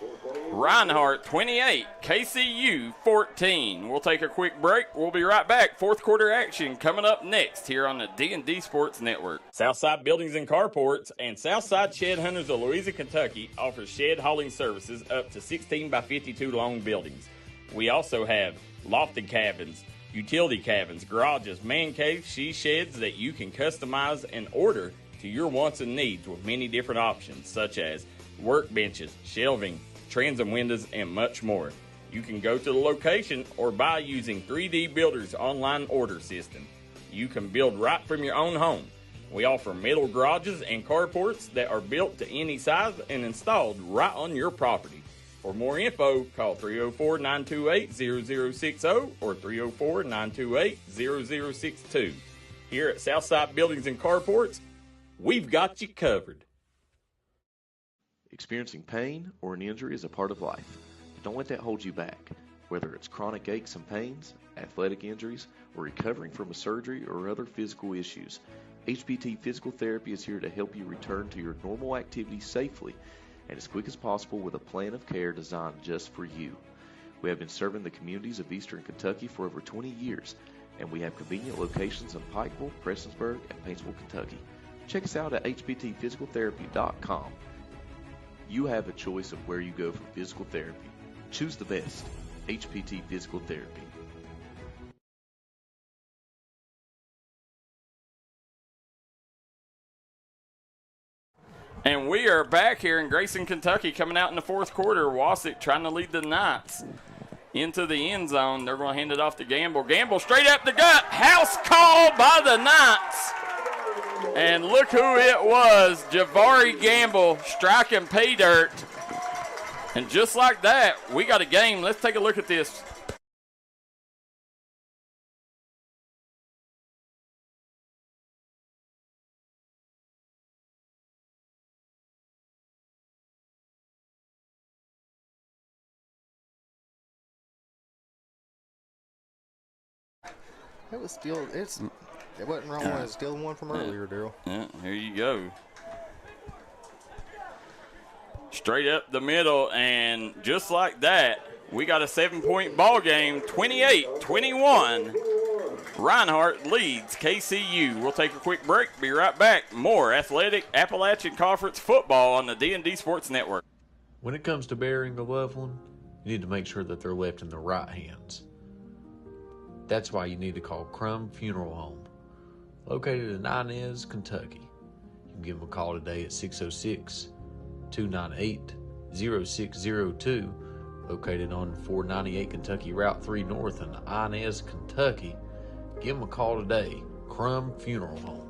Reinhardt 28, KCU 14. We'll take a quick break. We'll be right back. Fourth quarter action coming up next here on the D&D Sports Network. Southside Buildings and Carports and Southside Shed Hunters of Louisa, Kentucky offers shed hauling services up to 16 by 52 long buildings. We also have lofted cabins, utility cabins, garages, man caves, she sheds that you can customize and order to your wants and needs with many different options such as workbenches, shelving, transom windows, and much more. You can go to the location or buy using 3D Builder's online order system. You can build right from your own home. We offer metal garages and carports that are built to any size and installed right on your property. For more info, call 304-928-0060 or 304-928-0062. Here at Southside Buildings and Carports, we've got you covered. Experiencing pain or an injury is a part of life. Don't let that hold you back. Whether it's chronic aches and pains, athletic injuries, or recovering from a surgery or other physical issues, HPT Physical Therapy is here to help you return to your normal activities safely and as quick as possible with a plan of care designed just for you. We have been serving the communities of Eastern Kentucky for over 20 years, and we have convenient locations in Pikeville, Prestonsburg, and Paintsville, Kentucky. Check us out at hptphysicaltherapy.com. You have a choice of where you go for physical therapy. Choose the best. HPT Physical Therapy. And we are back here in Grayson, Kentucky, coming out in the fourth quarter. Wasick trying to lead the Knights into the end zone. They're going to hand it off to Gamble. Gamble straight up the gut. House call by the Knights. And look who it was. Javari Gamble striking pay dirt. And just like that, we got a game. Let's take a look at this. It was still, it wasn't wrong. It was still one from earlier, Darryl. Yeah, here you go. Straight up the middle, and just like that, we got a 7-point ball game, 28-21. Reinhardt leads KCU. We'll take a quick break. Be right back. More athletic Appalachian Conference football on the D&D Sports Network. When it comes to burying a loved one, you need to make sure that they're left in the right hands. That's why you need to call Crum Funeral Home, located in Inez, Kentucky. You can give them a call today at 606-298-0602, located on 498 Kentucky Route 3 North in Inez, Kentucky. Give them a call today, Crum Funeral Home.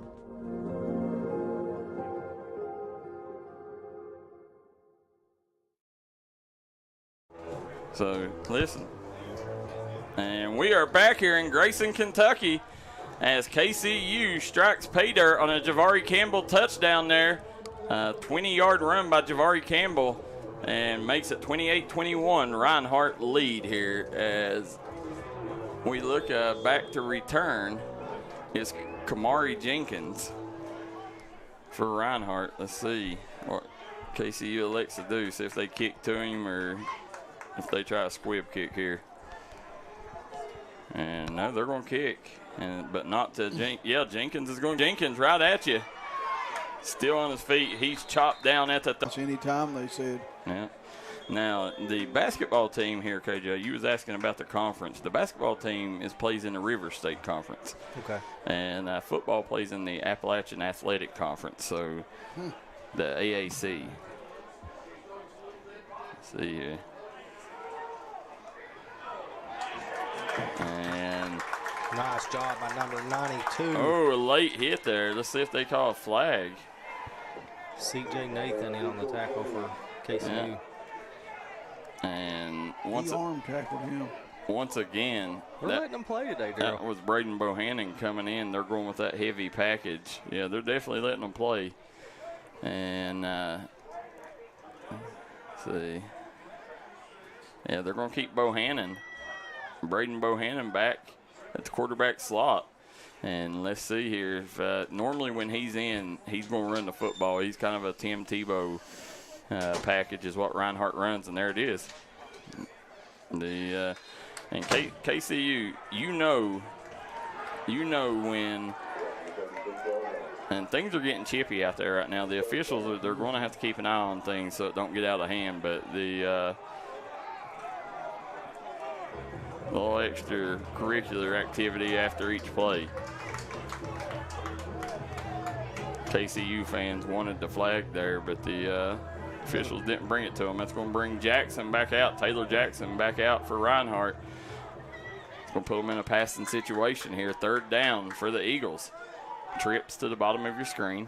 So, listen. And we are back here in Grayson, Kentucky as KCU strikes pay dirt on a Javari Campbell touchdown there. 20-yard run by Javari Campbell and makes it 28-21. Reinhardt lead here as we look back to return. It's Kamari Jenkins for Reinhardt. Let's see what KCU elects to do. See if they kick to him or if they try a squib kick here. And no, they're going to kick, but not to Jenkins is going. Jenkins right at you, still on his feet. He's chopped down at the. Anytime they said. Yeah. Now the basketball team here, KJ, you was asking about the conference. The basketball team plays in the River State Conference. Okay. And football plays in the Appalachian Athletic Conference. So the AAC. Let's see here. And nice job by number 92. Oh, a late hit there. Let's see if they call a flag. C.J. Nathan in on the tackle for KCU. Yeah. And He arm tackled him. Once again, we're letting them play today, Darryl. That was Braden Bohannon coming in. They're going with that heavy package. Yeah, they're definitely letting them play. And let's see. Yeah, they're going to keep Bohannon. Braden Bohannon back at the quarterback slot. And let's see here. If normally when he's in, he's going to run the football. He's kind of a Tim Tebow package is what Reinhardt runs, and there it is. And KCU, you know when, and things are getting chippy out there right now. The officials, they're going to have to keep an eye on things so it don't get out of hand. But the little extracurricular activity after each play. KCU fans wanted the flag there, but the officials didn't bring it to them. That's going to bring Jackson back out, Taylor Jackson back out for Reinhardt. It's going to put them in a passing situation here. 3rd down for the Eagles. Trips to the bottom of your screen.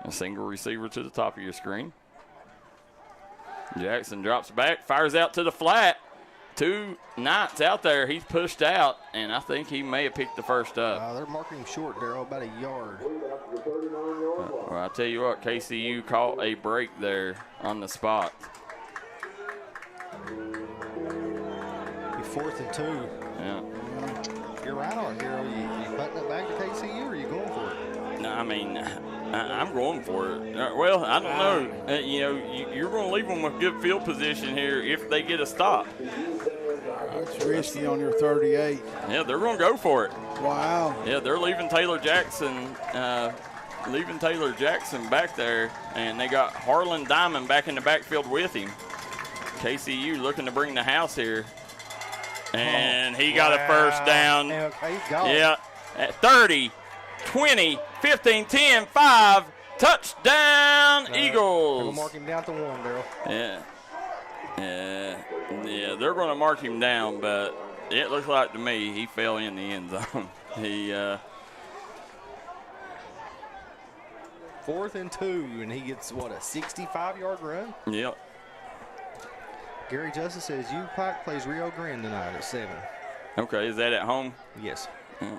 A single receiver to the top of your screen. Jackson drops back, fires out to the flat. 2 Knights out there. He's pushed out, and I think he may have picked the first up. They're marking him short, Darryl, about a yard. Well, I tell you what, KCU caught a break there on the spot. 4th and 2. Yeah. You're right on, Darryl. You putting it back to KCU, or are you going for it? No, I mean, I'm going for it. Well, I don't know. You're going to leave them with good field position here if they get a stop. It's risky on your 38. Yeah, they're going to go for it. Wow. Yeah, they're leaving Taylor Jackson back there, and they got Harlan Diamond back in the backfield with him. KCU looking to bring the house here. And he got a first down. Yeah, at 30, 20, 15, 10, 5. Touchdown, Eagles. They'll mark him down to 1, Darryl. Yeah, they're going to mark him down, but it looks like to me he fell in the end zone. He 4th and 2, and he gets, what, a 65-yard run? Yep. Gary Justice says U-Pike plays Rio Grande tonight at 7. Okay, is that at home? Yes. I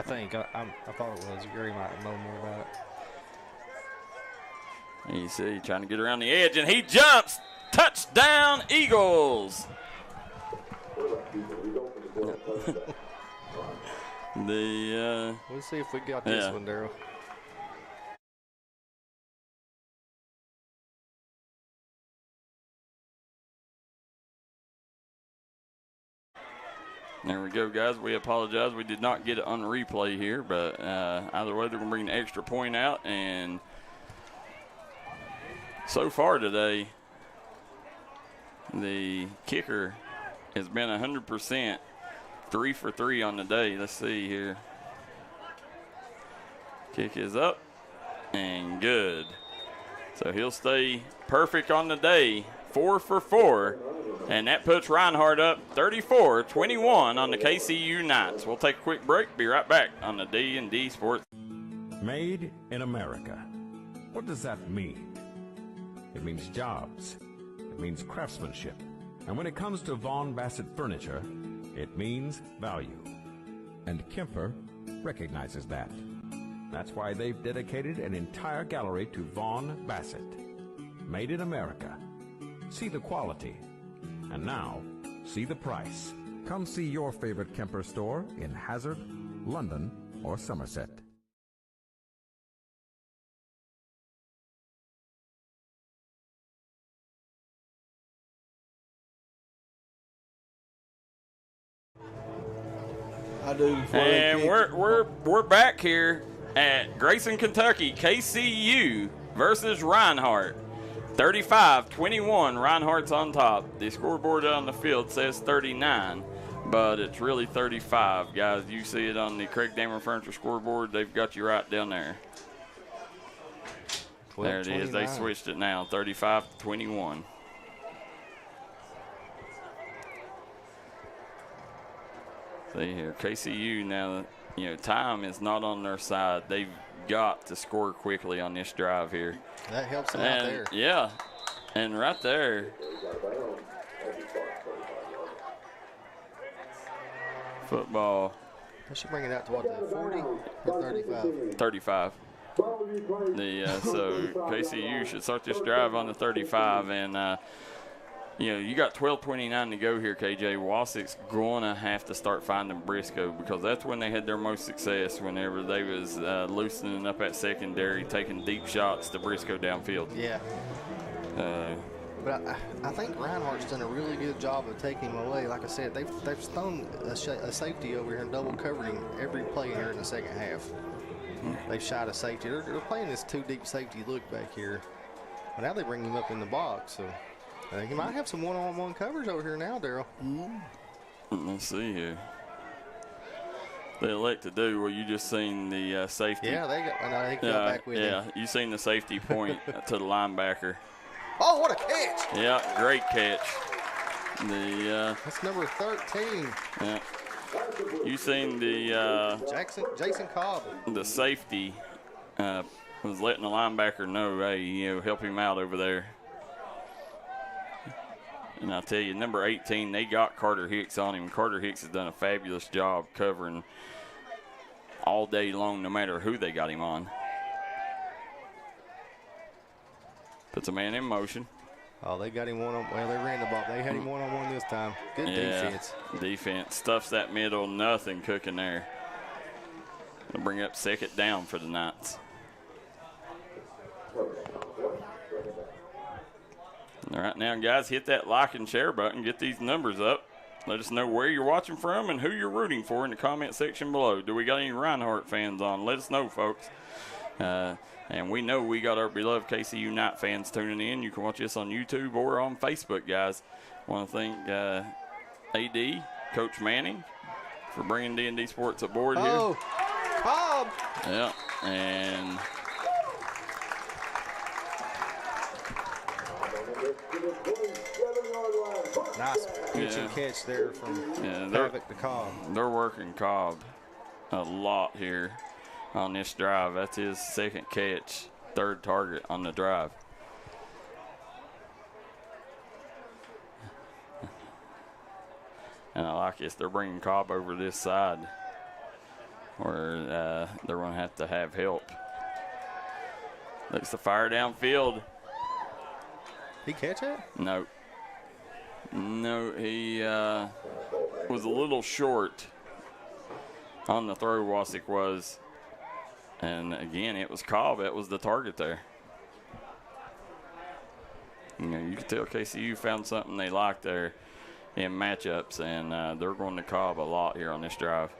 think. I thought it was. Gary might know more about it. You see, trying to get around the edge, and he jumps. Touchdown, Eagles. Let's see if we got this one, Darryl. There we go, guys. We apologize. We did not get it on replay here, but either way, they're going to bring the extra point out. And so far today, the kicker has been 100%, 3 for 3 on the day. Let's see here. Kick is up and good. So he'll stay perfect on the day, 4 for 4. And that puts Reinhardt up 34-21 on the KCU Knights. We'll take a quick break. Be right back on the D&D Sports. Made in America. What does that mean? It means jobs. It means craftsmanship. And when it comes to Vaughan Bassett furniture, it means value. And Kemper recognizes that. That's why they've dedicated an entire gallery to Vaughan Bassett. Made in America. See the quality. And now, see the price. Come see your favorite Kemper store in Hazard, London, or Somerset. And we're back here at Grayson, Kentucky. KCU versus Reinhardt. 35-21, Reinhardt's on top. The scoreboard on the field says 39, but it's really 35, guys. You see it on the Craig Damer Furniture scoreboard. They've got you right down there. There it is. They switched it now, 35-21. See here, KCU now, time is not on their side. They've got to score quickly on this drive here. That helps them out there. Yeah, and right there. Football. They should bring it out to what, the 40 or 35? 35. So KCU should start this drive on the 35, and You know, you got 12:29 to go here, KJ. Wassit's going to have to start finding Briscoe because that's when they had their most success, whenever they was loosening up at secondary, taking deep shots to Briscoe downfield. Yeah. But I think Reinhardt's done a really good job of taking him away. Like I said, they've thrown a safety over here and double covered him every play here in the second half. They've shot a safety. They're playing this two deep safety look back here. But now they bring him up in the box, so I think he might have some one-on-one coverage over here now, Darryl. Let's see here. They elect to do, well, you just seen the safety. Yeah, they got back with him. Yeah, you seen the safety point to the linebacker. Oh, what a catch! Yeah, great catch. That's number 13. Yeah. You seen the Jason Cobb. The safety was letting the linebacker know, hey, you know, help him out over there. And I'll tell you, number 18, they got Carter Hicks on him. Carter Hicks has done a fabulous job covering all day long, no matter who they got him on. Puts a man in motion. Oh, they got him one-on-one. Well, they ran the ball. They had him one-on-one this time. Good defense. Defense. Stuffs that middle. Nothing cooking there. They'll bring up second down for the Knights. All right, now, guys, hit that like and share button. Get these numbers up. Let us know where you're watching from and who you're rooting for in the comment section below. Do we got any Reinhardt fans on? Let us know, folks. And we know we got our beloved KCU Knight fans tuning in. You can watch us on YouTube or on Facebook, guys. Want to thank AD, Coach Manning, for bringing D&D Sports aboard here. Oh, Bob. Yeah, and nice pitch and catch there from Havoc to Cobb. They're working Cobb a lot here on this drive. That's his second catch, third target on the drive. And I like this. They're bringing Cobb over this side where they're going to have help. Looks to fire downfield. He catch it? No. No, he was a little short on the throw, Wasick was. And again, it was Cobb. That was the target there. You know, you could tell KCU found something they liked there in matchups, and they're going to Cobb a lot here on this drive.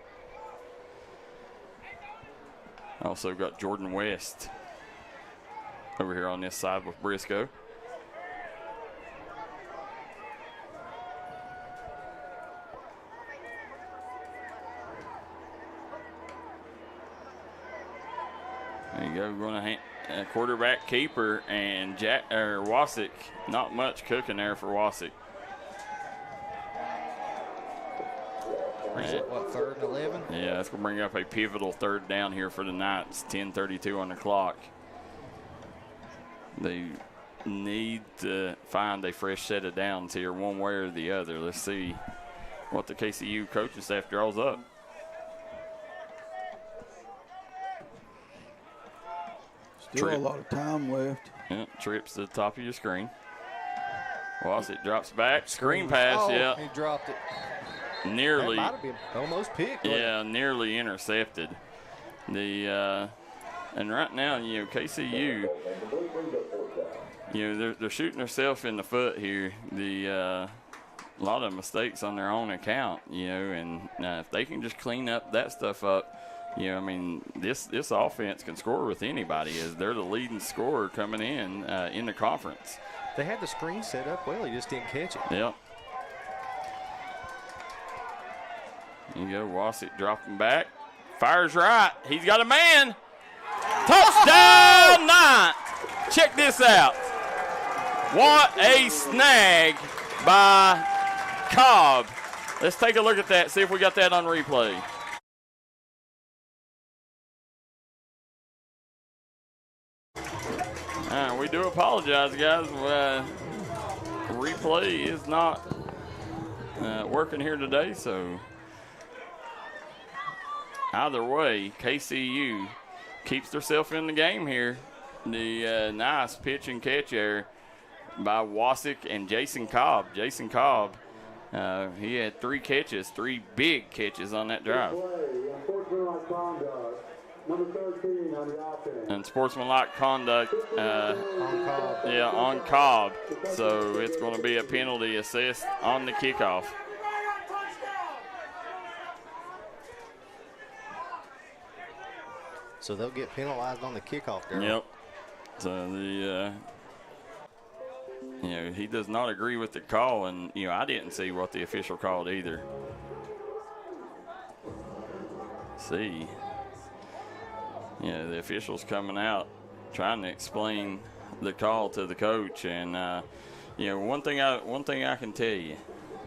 Also got Jordan West over here on this side with Briscoe. There you go, going to quarterback keeper, and Wasick, not much cooking there for Wasick. What, 3rd and 11? Yeah, that's going to bring up a pivotal third down here for the Knights. 10:32 on the clock. They need to find a fresh set of downs here, one way or the other. Let's see what the KCU coaching staff draws up. Still a lot of time left. Yeah, trips to the top of your screen. Wasick drops back. Screen pass, yeah. He dropped it. Nearly. That might have been almost picked. Yeah, nearly intercepted. And right now, you know, KCU, you know, they're shooting themselves in the foot here. A lot of mistakes on their own account, you know, and if they can just clean up that stuff up, you know, I mean, this offense can score with anybody, as they're the leading scorer coming in the conference. They had the screen set up well. He just didn't catch it. Yep. There you go, Wasick dropping back. Fires right. He's got a man. Touchdown, Knights. Check this out. What a snag by Cobb. Let's take a look at that, see if we got that on replay. We do apologize, guys. Replay is not working here today, so either way, KCU keeps themselves in the game here. The nice pitch and catch there by Wasick and Jason Cobb. Jason Cobb, he had 3 catches, 3 big catches on that drive. And sportsmanlike conduct, on Cobb. So it's going to be a penalty assessed on the kickoff. So they'll get penalized on the kickoff, Darryl. Yep. So the, he does not agree with the call, and, I didn't see what the official called either. See. The officials coming out trying to explain the call to the coach, and one thing I can tell you,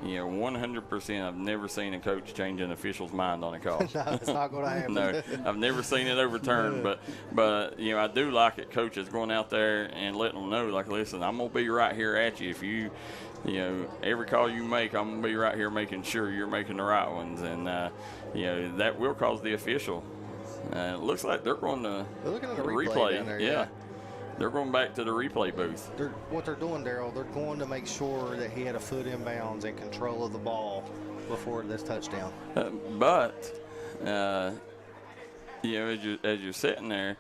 100% I've never seen a coach change an official's mind on a call. No, it's not going to happen. No, I've never seen it overturned, but I do like it, coaches going out there and letting them know, like, listen, I'm going to be right here at you. If you, every call you make, I'm going to be right here making sure you're making the right ones, and that will cause the official. It looks like they're going to looking at the replay down there, yeah. They're going back to the replay booth. What they're doing, Darryl, they're going to make sure that he had a foot in bounds and control of the ball before this touchdown. As you're sitting there,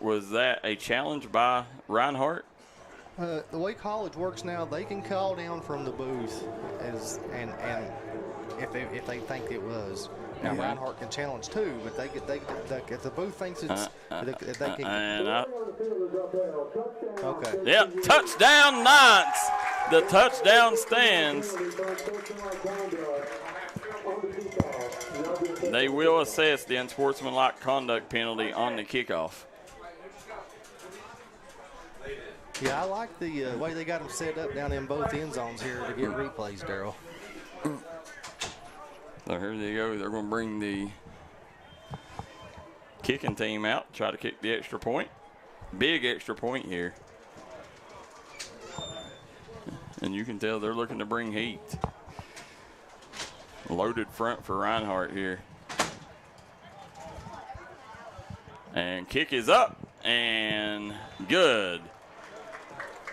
was that a challenge by Reinhardt? The way college works now, they can call down from the booth and if they think it was. Now Reinhardt can challenge too, but if the booth thinks it's they can. Okay. Yep, touchdown Knights. The touchdown stands. They will assess the unsportsmanlike conduct penalty on the kickoff. Yeah, I like the way they got them set up down in both end zones here to get replays, Darryl. So here they go. They're going to bring the kicking team out, try to kick the extra point. Big extra point here. And you can tell they're looking to bring heat. Loaded front for Reinhardt here. And kick is up and good.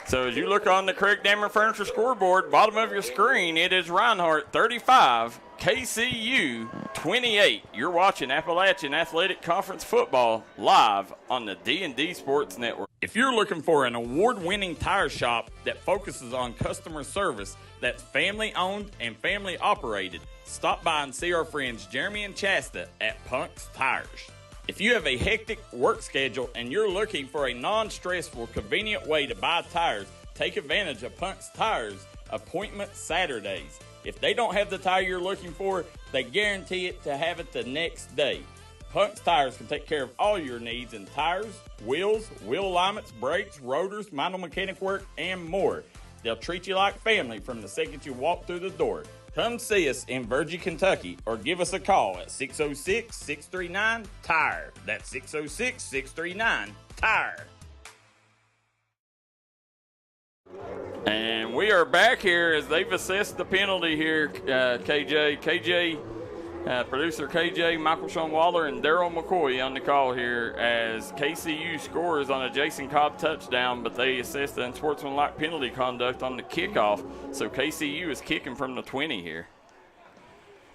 So as you look on the Craig Dammer Furniture scoreboard, bottom of your screen, it is Reinhardt 35, KCU 28. You're watching Appalachian Athletic Conference football live on the D&D Sports Network. If you're looking for an award-winning tire shop that focuses on customer service that's family-owned and family-operated, stop by and see our friends Jeremy and Chasta at Punk's Tires. If you have a hectic work schedule and you're looking for a non-stressful, convenient way to buy tires, take advantage of Punk's Tires Appointment Saturdays. If they don't have the tire you're looking for, they guarantee it to have it the next day. Punk's Tires can take care of all your needs in tires, wheels, wheel alignments, brakes, rotors, minor mechanic work, and more. They'll treat you like family from the second you walk through the door. Come see us in Virgie, Kentucky, or give us a call at 606-639-TIRE. That's 606-639-TIRE. And we are back here as they've assessed the penalty here, KJ, producer KJ, Michael Shawn Waller, and Darryl McCoy on the call here as KCU scores on a Jason Cobb touchdown, but they assessed the unsportsmanlike penalty conduct on the kickoff. So KCU is kicking from the 20 here.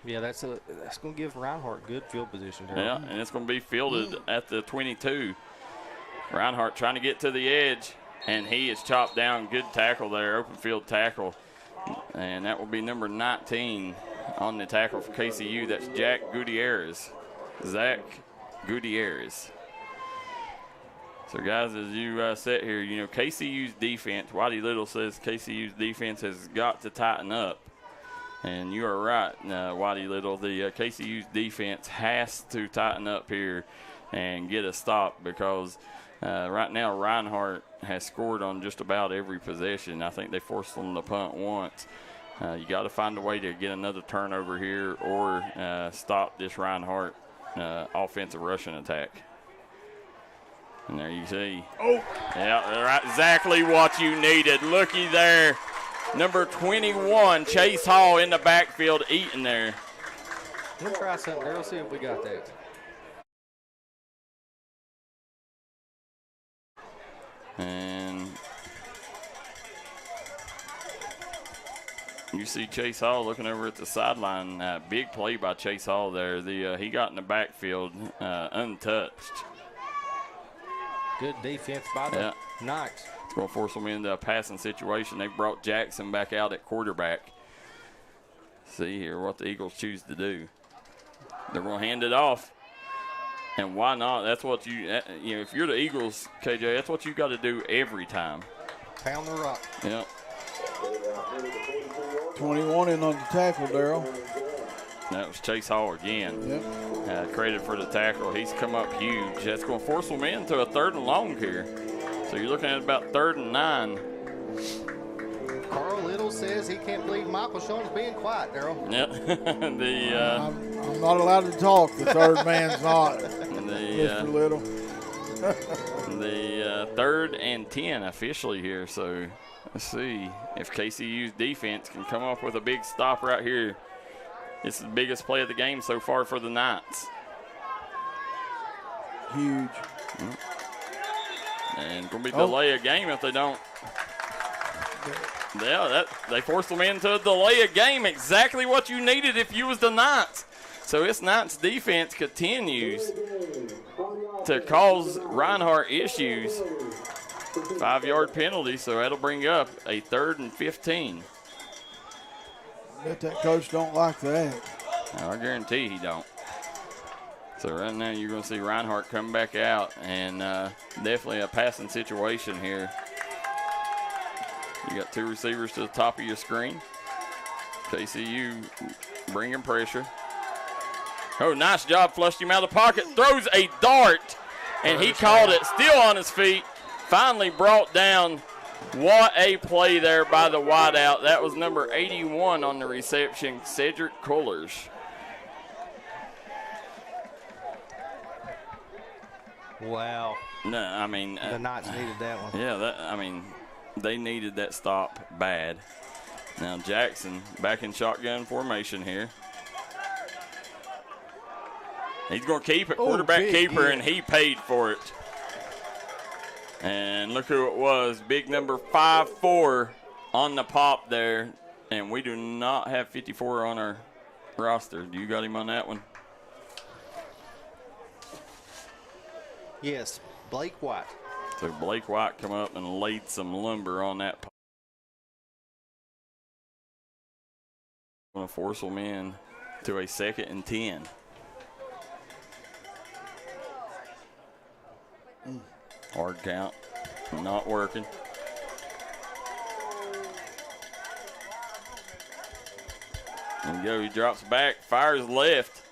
Yeah, that's going to give Reinhardt good field position here. Yeah, and it's going to be fielded at the 22. Reinhardt trying to get to the edge, and he is chopped down. Good tackle there, open field tackle. And that will be number 19 on the tackle for KCU. That's Zach Gutierrez. So, guys, as you sit here, KCU's defense, Waddy Little says KCU's defense has got to tighten up. And you are right, Waddy Little. The KCU's defense has to tighten up here and get a stop because right now Reinhardt has scored on just about every possession. I think they forced them to punt once. You got to find a way to get another turnover here or stop this Reinhardt offensive rushing attack. And there you see. Oh! Yeah, right, exactly what you needed. Looky there. Number 21, Chase Hall in the backfield eating there. We'll try something there. Let's see if we got that. And You see Chase Hall looking over at the sideline. Big play by Chase Hall there. He got in the backfield untouched. Good defense by the Knights. It's going to force them into a passing situation. They brought Jackson back out at quarterback. See here what the Eagles choose to do. They're going to hand it off. And why not? That's what if you're the Eagles, KJ, that's what you got to do every time. Pound the rock. Yep. 21 in on the tackle, Darryl. That was Chase Hall again. Yep. Credit for the tackle. He's come up huge. That's going to force them into a 3rd and long here. So you're looking at about 3rd and 9. Carl Little says he can't believe Michael Shawn's being quiet, Darryl. Yep. I'm not allowed to talk. The third man's not. Mr. Little. The 3rd and 10 officially here. So let's see if KCU's defense can come up with a big stop right here. This is the biggest play of the game so far for the Knights. Huge. And going to be delay a game if they don't. Yeah, they forced them into a delay a game. Exactly what you needed if you was the Knights. So this Knights defense continues to cause Reinhardt issues. 5-yard penalty, so that'll bring up a 3rd and 15. Bet that coach don't like that. I guarantee he don't. So right now you're going to see Reinhardt come back out, and definitely a passing situation here. You got 2 receivers to the top of your screen. KCU bringing pressure. Oh, nice job. Flushed him out of the pocket. Throws a dart, and he caught it. Still on his feet. Finally brought down. What a play there by the wideout. That was number 81 on the reception, Cedric Cullers. Wow. No, I mean. The Knights needed that one. Yeah, they needed that stop bad. Now Jackson back in shotgun formation here. He's going to keep it, quarterback keeper, and he paid for it. And look who it was, big number 5'4" on the pop there. And we do not have 54 on our roster. Do you got him on that one? Yes, Blake White. So Blake White come up and laid some lumber on that pop. Going to force them in to a 2nd and 10. Hard count, not working. There you go, he drops back, fires left.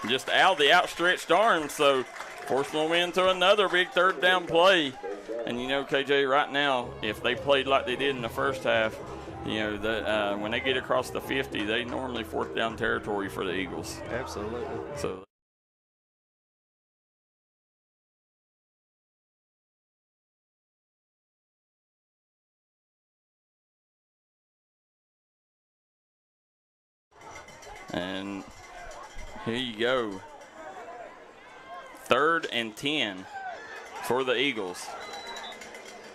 Just out of the outstretched arm, so forcing them into another big 3rd down play. And you know, KJ, right now, if they played like they did in the first half, you know, when they get across the 50, they normally 4th down territory for the Eagles. Absolutely. So. And here you go. 3rd and 10 for the Eagles.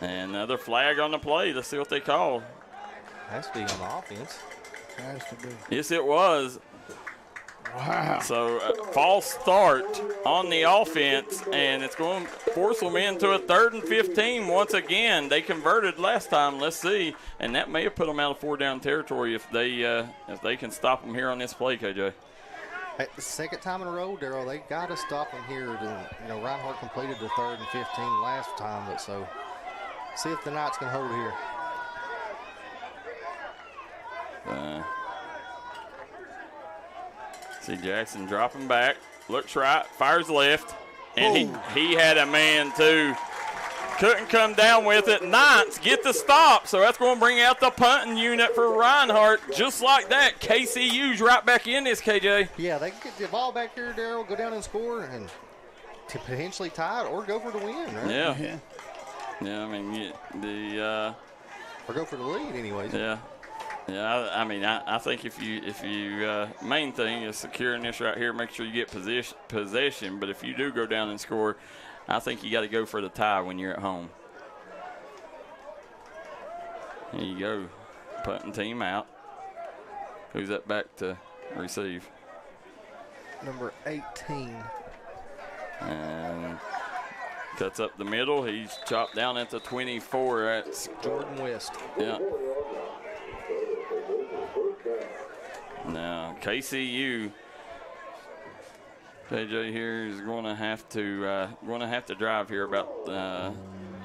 And another flag on the play. Let's see what they call. Has to be on the offense. Has to be. Yes, it was. Wow. So false start on the offense, and it's going to force them into a 3rd and 15 once again. They converted last time. Let's see, and that may have put them out of 4 down territory if they can stop them here on this play, KJ. Hey, the 2nd time in a row, Darryl, they got to stop them here. Reinhardt completed the 3rd and 15 last time, but so see if the Knights can hold here. See Jackson dropping back, looks right, fires left, and he had a man too. Couldn't come down with it. Knights get the stop, so that's going to bring out the punting unit for Reinhardt. Just like that, KCU's right back in this, KJ. Yeah, they can get the ball back here, Darryl, go down and score, and to potentially tie it or go for the win, right? Yeah. Yeah, I mean, or go for the lead anyways. Yeah. Yeah, I think if you main thing is securing this right here, make sure you get possession. But if you do go down and score, I think you got to go for the tie when you're at home. Here you go, punting team out. Who's that back to receive? Number 18. And cuts up the middle. He's chopped down at the 24. That's Jordan West. Yeah. Now KCU, JJ here is going to have to drive here about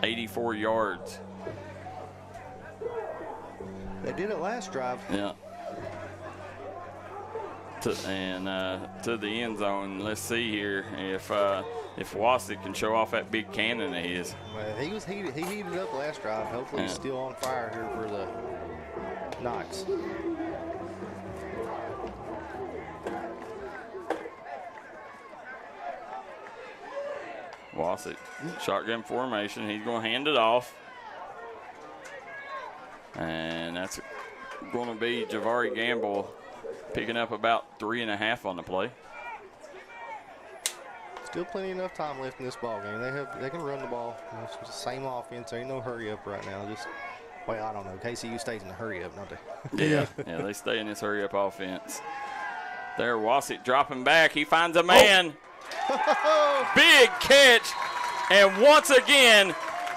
84 yards. They did it last drive. Yeah. To the end zone. Let's see here if Wassick can show off that big cannon of his. Well, he heated up last drive. Hopefully he's still on fire here for the Knox. Wassick, shotgun formation. He's going to hand it off. And that's going to be Javari Gamble picking up about 3.5 on the play. Still plenty enough time left in this ball game. They can run the ball. It's the same offense. There ain't no hurry up right now. Well, I don't know. KCU stays in the hurry up, don't they? Yeah, they stay in this hurry up offense. There, Wassick dropping back. He finds a man. Big catch. And once again,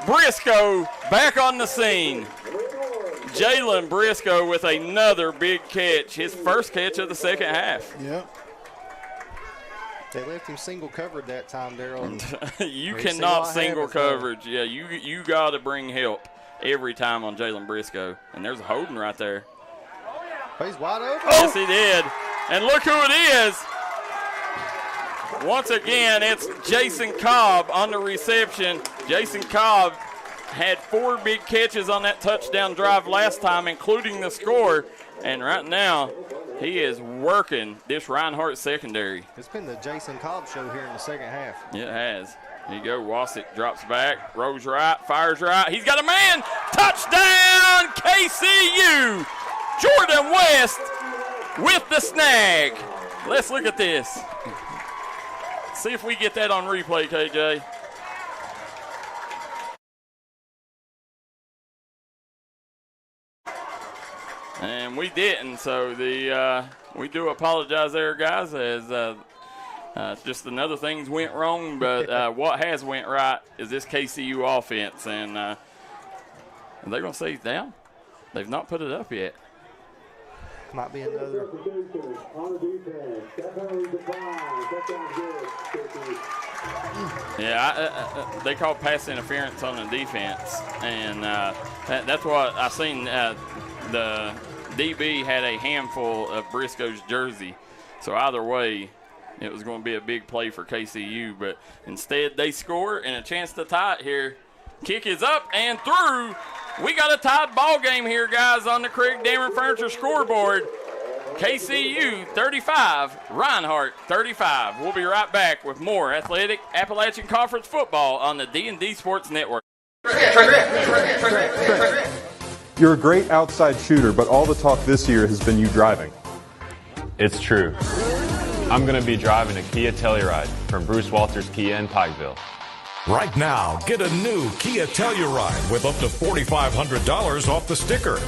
Briscoe back on the scene. Jalen Briscoe with another big catch. His first catch of the second half. Yep. They left him single covered that time, Darryl. You cannot single coverage. Yeah, you got to bring help every time on Jalen Briscoe. And there's a holding right there. Oh, he's wide open. Yes, he did. And look who it is. Once again, it's Jason Cobb on the reception. Jason Cobb had 4 big catches on that touchdown drive last time, including the score. And right now, he is working this Reinhardt secondary. It's been the Jason Cobb show here in the second half. It has. Here you go. Wassick drops back, rolls right, fires right. He's got a man. Touchdown, KCU. Jordan West with the snag. Let's look at this. See if we get that on replay, KJ. And we didn't, so we do apologize there, guys, as just another things went wrong, but what has went right is this KCU offense, and are they going to say he's down? They've not put it up yet. Might be another. Yeah, they call pass interference on the defense, and that's what I seen. The DB had a handful of Briscoe's jersey, so either way, it was going to be a big play for KCU, but instead they score and a chance to tie it here. Kick is up and through. We got a tied ball game here, guys, on the Craig Dameron Furniture scoreboard. KCU 35, Reinhardt 35. We'll be right back with more athletic Appalachian Conference football on the D&D Sports Network. You're a great outside shooter, but all the talk this year has been you driving. It's true. I'm going to be driving a Kia Telluride from Bruce Walters Kia in Pikeville. Right now, get a new Kia Telluride with up to $4,500 off the sticker.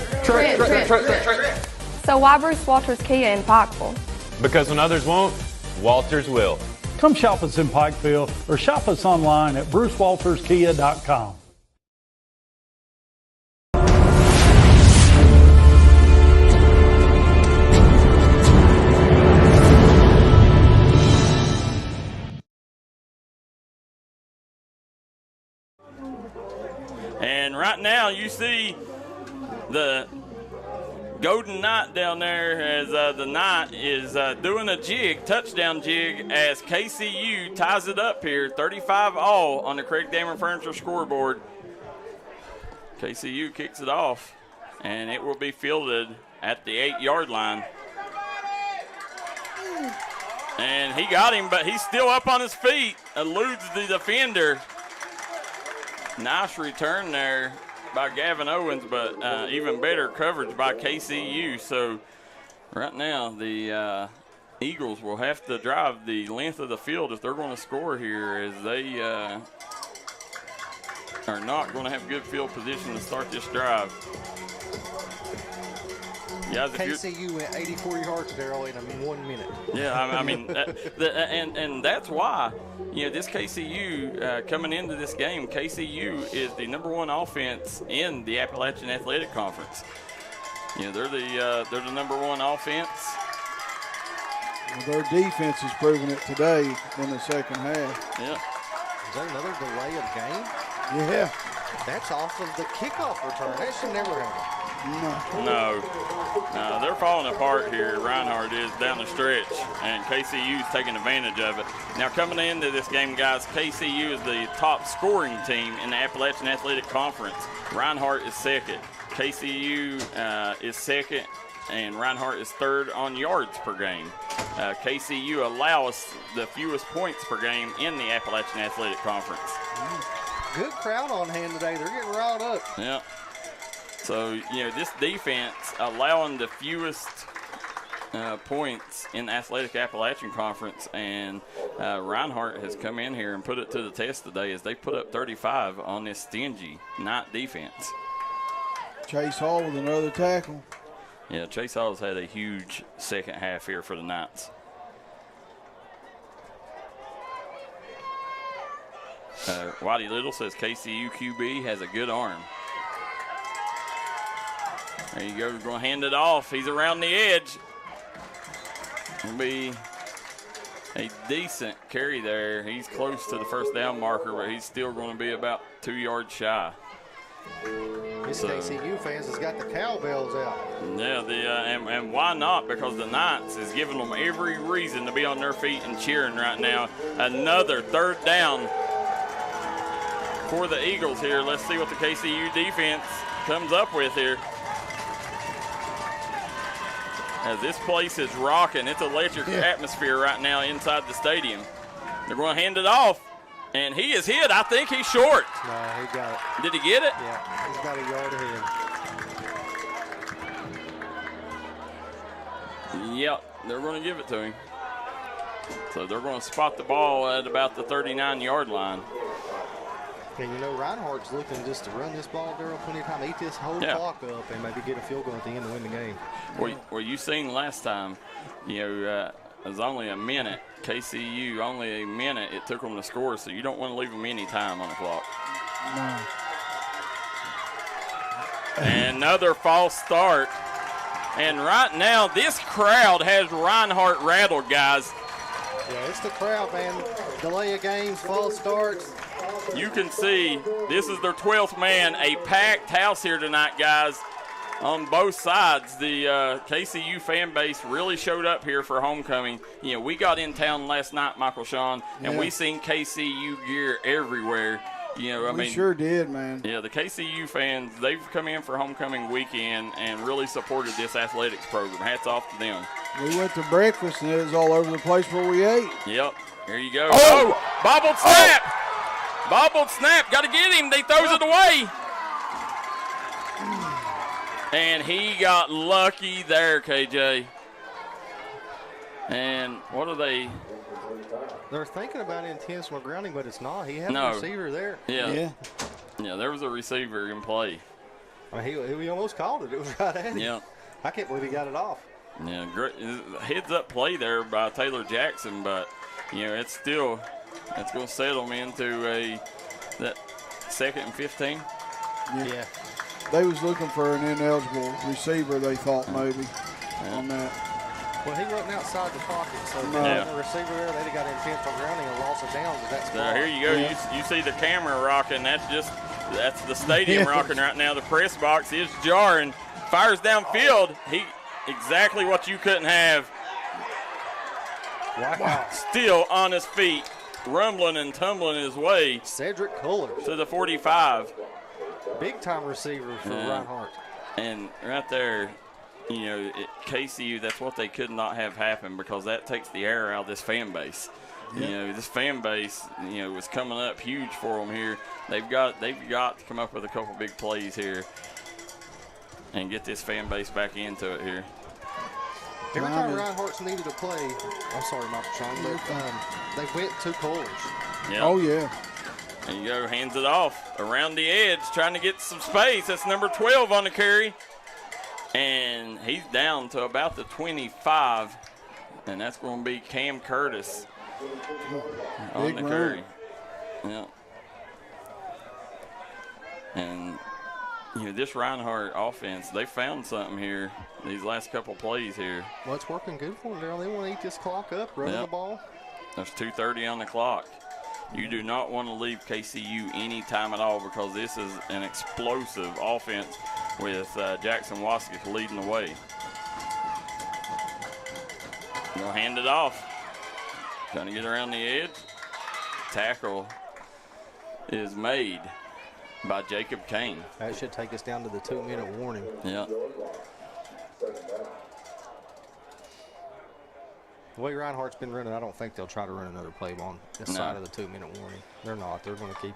So why Bruce Walters Kia in Pikeville? Because when others won't, Walters will. Come shop us in Pikeville or shop us online at brucewalterskia.com. And right now you see the Golden Knight down there as the Knight is doing a jig, touchdown jig, as KCU ties it up here, 35-all on the Craig Dameron Furniture scoreboard. KCU kicks it off, and it will be fielded at the 8-yard line. And he got him, but he's still up on his feet, eludes the defender. Nice return there by Gavin Owens, but even better coverage by KCU. So right now the Eagles will have to drive the length of the field if they're going to score here, as they are not going to have good field position to start this drive. Guys, KCU went 84 yards, Darryl, in 1 minute. Yeah, I mean, and that's why, this KCU, coming into this game, KCU is the #1 offense in the Appalachian Athletic Conference. They're the #1 offense. Well, their defense has proven it today in the second half. Yeah. Is that another delay of game? Yeah. That's off of the kickoff return. That should never happen. No, they're falling apart here. Reinhardt is down the stretch, and KCU's taking advantage of it. Now, coming into this game, guys, KCU is the top scoring team in the Appalachian Athletic Conference. Reinhardt is second. KCU is second, and Reinhardt is third on yards per game. KCU allows the fewest points per game in the Appalachian Athletic Conference. Good crowd on hand today. They're getting riled up. Yeah. So, this defense allowing the fewest points in the Athletic Appalachian Conference, and Reinhardt has come in here and put it to the test today as they put up 35 on this stingy Knight defense. Chase Hall with another tackle. Yeah, Chase Hall's had a huge second half here for the Knights. Whitey Little says KCU QB has a good arm. There you go. We're going to hand it off. He's around the edge. It'll be a decent carry there. He's close to the first down marker, but he's still going to be about 2 yards shy. This KCU fans has got the cowbells out. Yeah, and why not? Because the Knights is giving them every reason to be on their feet and cheering right now. Another third down for the Eagles here. Let's see what the KCU defense comes up with here. As this place is rocking, it's electric atmosphere right now inside the stadium. They're going to hand it off, and he is hit. I think he's short. No, he got it. Did he get it? Yeah, he's got a yard ahead. Yep, they're going to give it to him. So they're going to spot the ball at about the 39-yard line. And Reinhardt's looking just to run this ball, Darryl, plenty of time, eat this whole clock up, and maybe get a field goal at the end to win the game. Well, you seen last time, it was only a minute. KCU, only a minute it took them to score, so you don't want to leave them any time on the clock. No. Another false start. And right now, this crowd has Reinhardt rattled, guys. Yeah, it's the crowd, man. Delay of games, false starts. You can see this is their 12th man, a packed house here tonight, guys, on both sides. The KCU fan base really showed up here for homecoming. We got in town last night, Michael Shawn, and we seen KCU gear everywhere. We sure did, man. Yeah, the KCU fans, they've come in for homecoming weekend and really supported this athletics program. Hats off to them. We went to breakfast, and it was all over the place where we ate. Yep, here you go. Oh, bobbled snap. Bobbled snap, got to get him. They throws it away. And he got lucky there, KJ. And what are they? They're thinking about intentional grounding, but it's not. He had a receiver there. Yeah, there was a receiver in play. I mean, he almost called it. It was right at him. Yeah. I can't believe he got it off. Yeah, great heads-up play there by Taylor Jackson, but, it's going to settle him into that 2nd and 15. Yeah. They was looking for an ineligible receiver, they thought, maybe, on that. Well, he wasn't outside the pocket, so the receiver there, they'd have got intentional grounding and loss of downs at that spot. Here you go. You see the camera rocking. That's the stadium rocking right now. The press box is jarring. Fires downfield. Exactly what you couldn't have. Wow. Still on his feet, rumbling and tumbling his way. Cedric Cullers to the 45. Big time receiver for Reinhardt. And right there, KCU, that's what they could not have happen, because that takes the air out of this fan base. Yep. This fan base, was coming up huge for them here. They've got to come up with a couple big plays here and get this fan base back into it here. Every time Reinhardt's needed a play, I'm sorry, Michael Shawn, but they went to Cullers. Yep. Oh, yeah. There you go, hands it off around the edge, trying to get some space. That's number 12 on the carry. And he's down to about the 25, and that's going to be Cam Curtis on the carry. Yeah. And, this Reinhardt offense, they found something here these last couple plays here. Well, it's working good for them, Darryl. They want to eat this clock up, running the ball. There's 2:30 on the clock. You do not want to leave KCU any time at all because this is an explosive offense with Jackson Waskett leading the way. They'll hand it off. Trying to get around the edge. Tackle is made by Jacob Kane. That should take us down to the 2-minute warning. Yeah. The way Reinhardt's been running, I don't think they'll try to run another play on this side of the 2-minute warning. They're not. They're going to keep.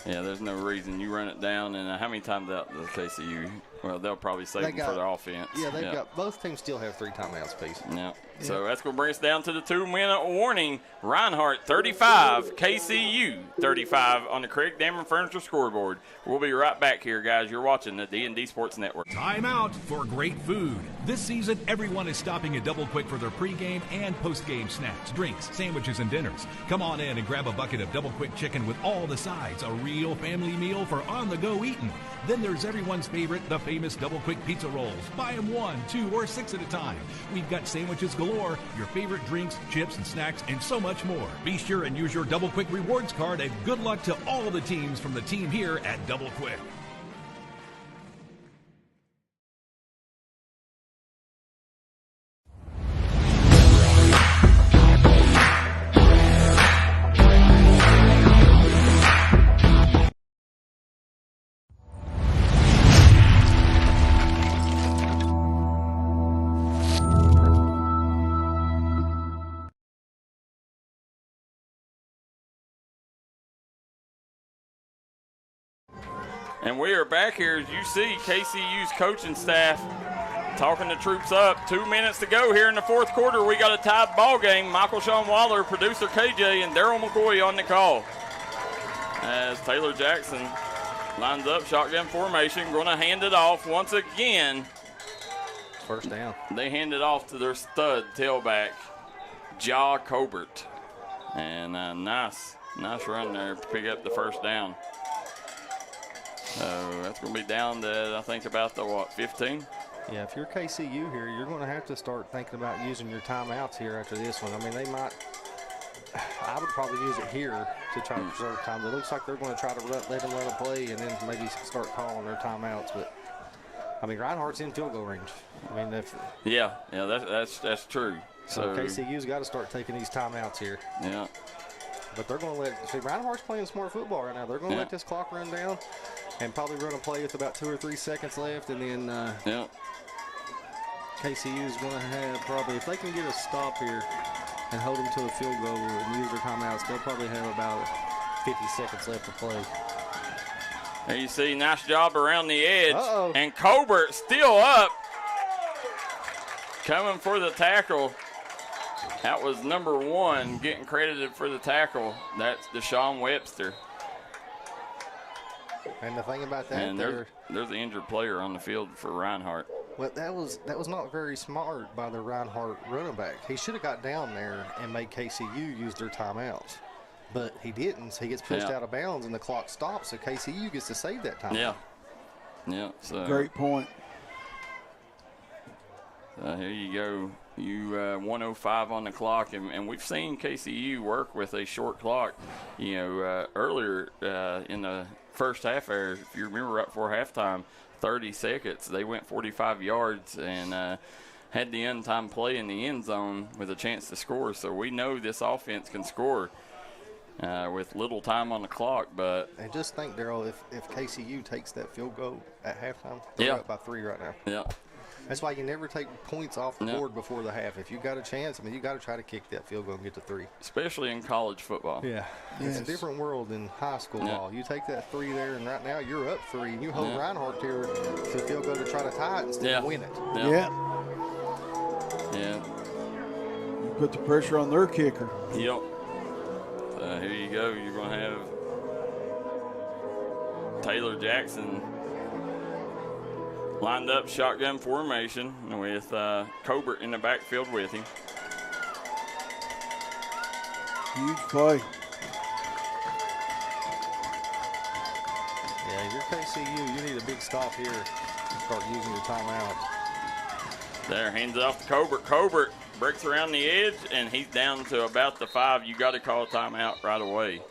Yeah, there's no reason. You run it down, and how many times out does KCU? Well, they'll probably save them for their offense. Yeah, they've got both teams still have 3 timeouts apiece. Yeah. So that's going to bring us down to the 2-minute warning. Reinhardt 35, KCU 35 on the Craig Dameron Furniture scoreboard. We'll be right back here, guys. You're watching the D&D Sports Network. Time out for great food. This season, everyone is stopping at Double Quick for their pregame and postgame snacks, drinks, sandwiches, and dinners. Come on in and grab a bucket of Double Quick chicken with all the sides, a real family meal for on-the-go eating. Then there's everyone's favorite, the famous Double Quick pizza rolls. Buy them 1, 2, or 6 at a time. We've got sandwiches galore, your favorite drinks, chips, and snacks, and so much more. Be sure and use your Double Quick rewards card, and good luck to all the teams from the team here at Double Quick. And we are back here, as you see, KCU's coaching staff talking the troops up. 2 minutes to go here in the fourth quarter. We got a tied ball game. Michael Shawn Waller, producer KJ, and Darryl McCoy on the call. As Taylor Jackson lines up, shotgun formation, going to hand it off once again. First down. They hand it off to their stud tailback, Ja Colbert. And nice run there to pick up the first down. So that's going to be down to, I think, about the, 15? Yeah, if you're KCU here, you're going to have to start thinking about using your timeouts here after this one. I mean, I would probably use it here to try to preserve time. It looks like they're going to try to let them run a play and then maybe start calling their timeouts. But, I mean, Reinhardt's in field goal range. I mean, that's true. So KCU's got to start taking these timeouts here. Yeah. But they're going to let – see, Reinhardt's playing smart football right now. They're going to let this clock run down and probably run a play with about 2 or 3 seconds left. And then KCU's going to have probably – if they can get a stop here and hold them to a field goal and use their timeouts, they'll probably have about 50 seconds left to play. There you see, nice job around the edge. And Colbert still up. Coming for the tackle. That was number 1 getting credited for the tackle. That's Deshaun Webster. And the thing about that, and there's an injured player on the field for Reinhardt. Well, that was not very smart by the Reinhardt running back. He should have got down there and made KCU use their timeouts. But he didn't, so he gets pushed out of bounds and the clock stops, so KCU gets to save that time. Yeah. So great point. Here you go. 1:05 on the clock, and we've seen KCU work with a short clock. Earlier in the first half there, if you remember right before halftime, 30 seconds, they went 45 yards and had the untimed play in the end zone with a chance to score. So we know this offense can score with little time on the clock. But and just think, Darryl, if KCU takes that field goal at halftime, they're up by 3 right now. Yeah. That's why you never take points off the board before the half. If you got a chance, I mean, you got to try to kick that field goal and get to 3. Especially in college football. Yeah. It's a different world than high school ball. You take that 3 there, and right now you're up 3, and you hold Reinhardt here to the field goal to try to tie it instead of win it. Yeah. You put the pressure on their kicker. Yep. Here you go. You're going to have Taylor Jackson lined up shotgun formation with Colbert in the backfield with him. Huge play. Yeah, you're KCU. You need a big stop here to start using your timeout. There, hands it off to Colbert. Colbert breaks around the edge, and he's down to about the 5. You got to call a timeout right away.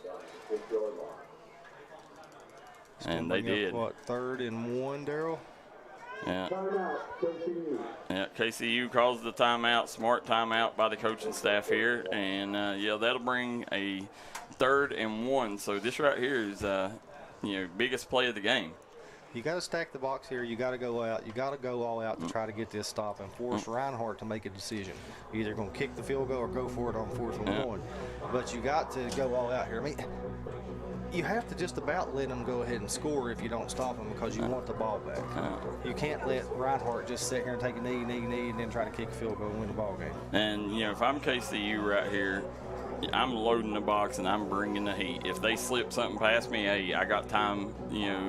And they did. What, 3rd and 1, Darryl? Yeah. Yeah, KCU calls the timeout. Smart timeout by the coaching staff here. And, yeah, that'll bring a 3rd and 1. So this right here is, biggest play of the game. You got to stack the box here. You got to go out. You got to go all out to try to get this stop and force Reinhardt to make a decision. You're either going to kick the field goal or go for it on 4th and 1. But you got to go all out here. I mean, you have to just about let them go ahead and score if you don't stop them because you want the ball back. You can't let Reinhardt just sit here and take a knee, and then try to kick a field goal and win the ball game. And, if I'm KCU right here, I'm loading the box and I'm bringing the heat. If they slip something past me, hey, I got time.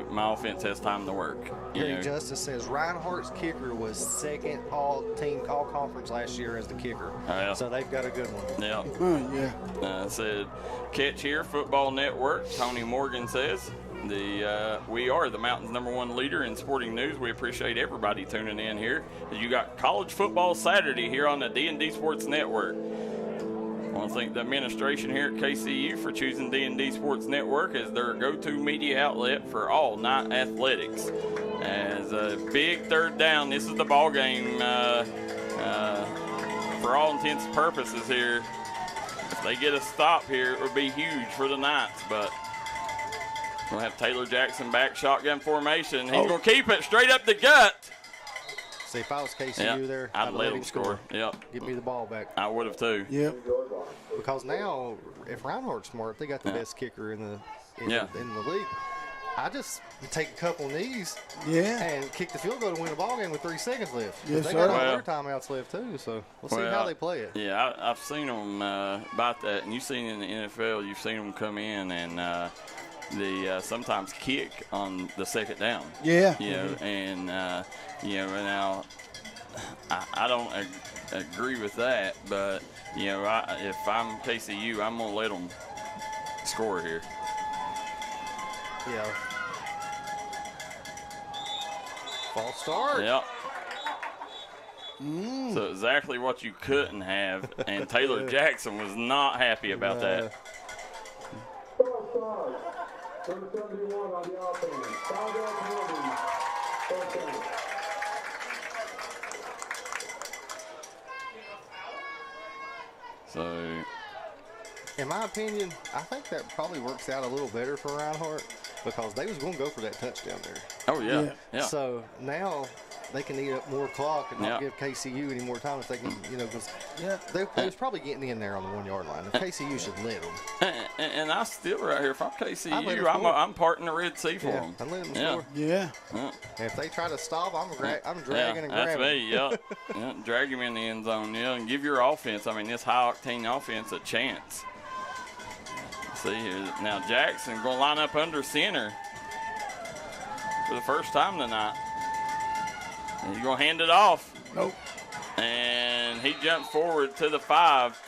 My offense has time to work. Gary Justice says Reinhardt's kicker was 2nd all conference last year as the kicker. So they've got a good one. Yeah. Said catch here, Football Network. Tony Morgan says we are the Mountain's #1 leader in sporting news. We appreciate everybody tuning in here. You got college football Saturday here on the D&D Sports Network. I want to thank the administration here at KCU for choosing D&D Sports Network as their go-to media outlet for all night athletics. As a big 3rd down, this is the ball game for all intents and purposes here. If they get a stop here, it would be huge for the Knights, but we'll have Taylor Jackson back, shotgun formation. He's going to keep it straight up the gut. See, if I was KCU there, I'd let him score. Yep. Give me the ball back. I would have too. Yep. Because now, if Reinhardt's smart, they got the best kicker in the league. I just take a couple knees and kick the field goal to win the ball game with 3 seconds left. Yes, they sir. got all their timeouts left too, so we'll see how they play it. Yeah, I've seen them about that, and you've seen in the NFL, you've seen them come in and they sometimes kick on the 2nd down. Yeah. And now I don't agree with that, but if I'm KCU, I'm gonna let them score here. Yeah. False start. Yep. So exactly what you couldn't have, and Taylor Jackson was not happy about that. So, in my opinion, I think that probably works out a little better for Reinhardt because they was going to go for that touchdown there. Oh, yeah. So now they can eat up more clock and not give KCU any more time if they can, because they was probably getting in there on the 1 yard line. If KCU should let them. And I still right here, if I'm KCU, I'm parting the Red Sea for them. I let them score. Yeah. And if they try to stop, I'm dragging and that's grabbing. me, drag him in the end zone, and give your offense, this high-octane offense, a chance. See here, now Jackson going to line up under center for the first time tonight. And he's going to hand it off. Nope. And he jumps forward to the 5.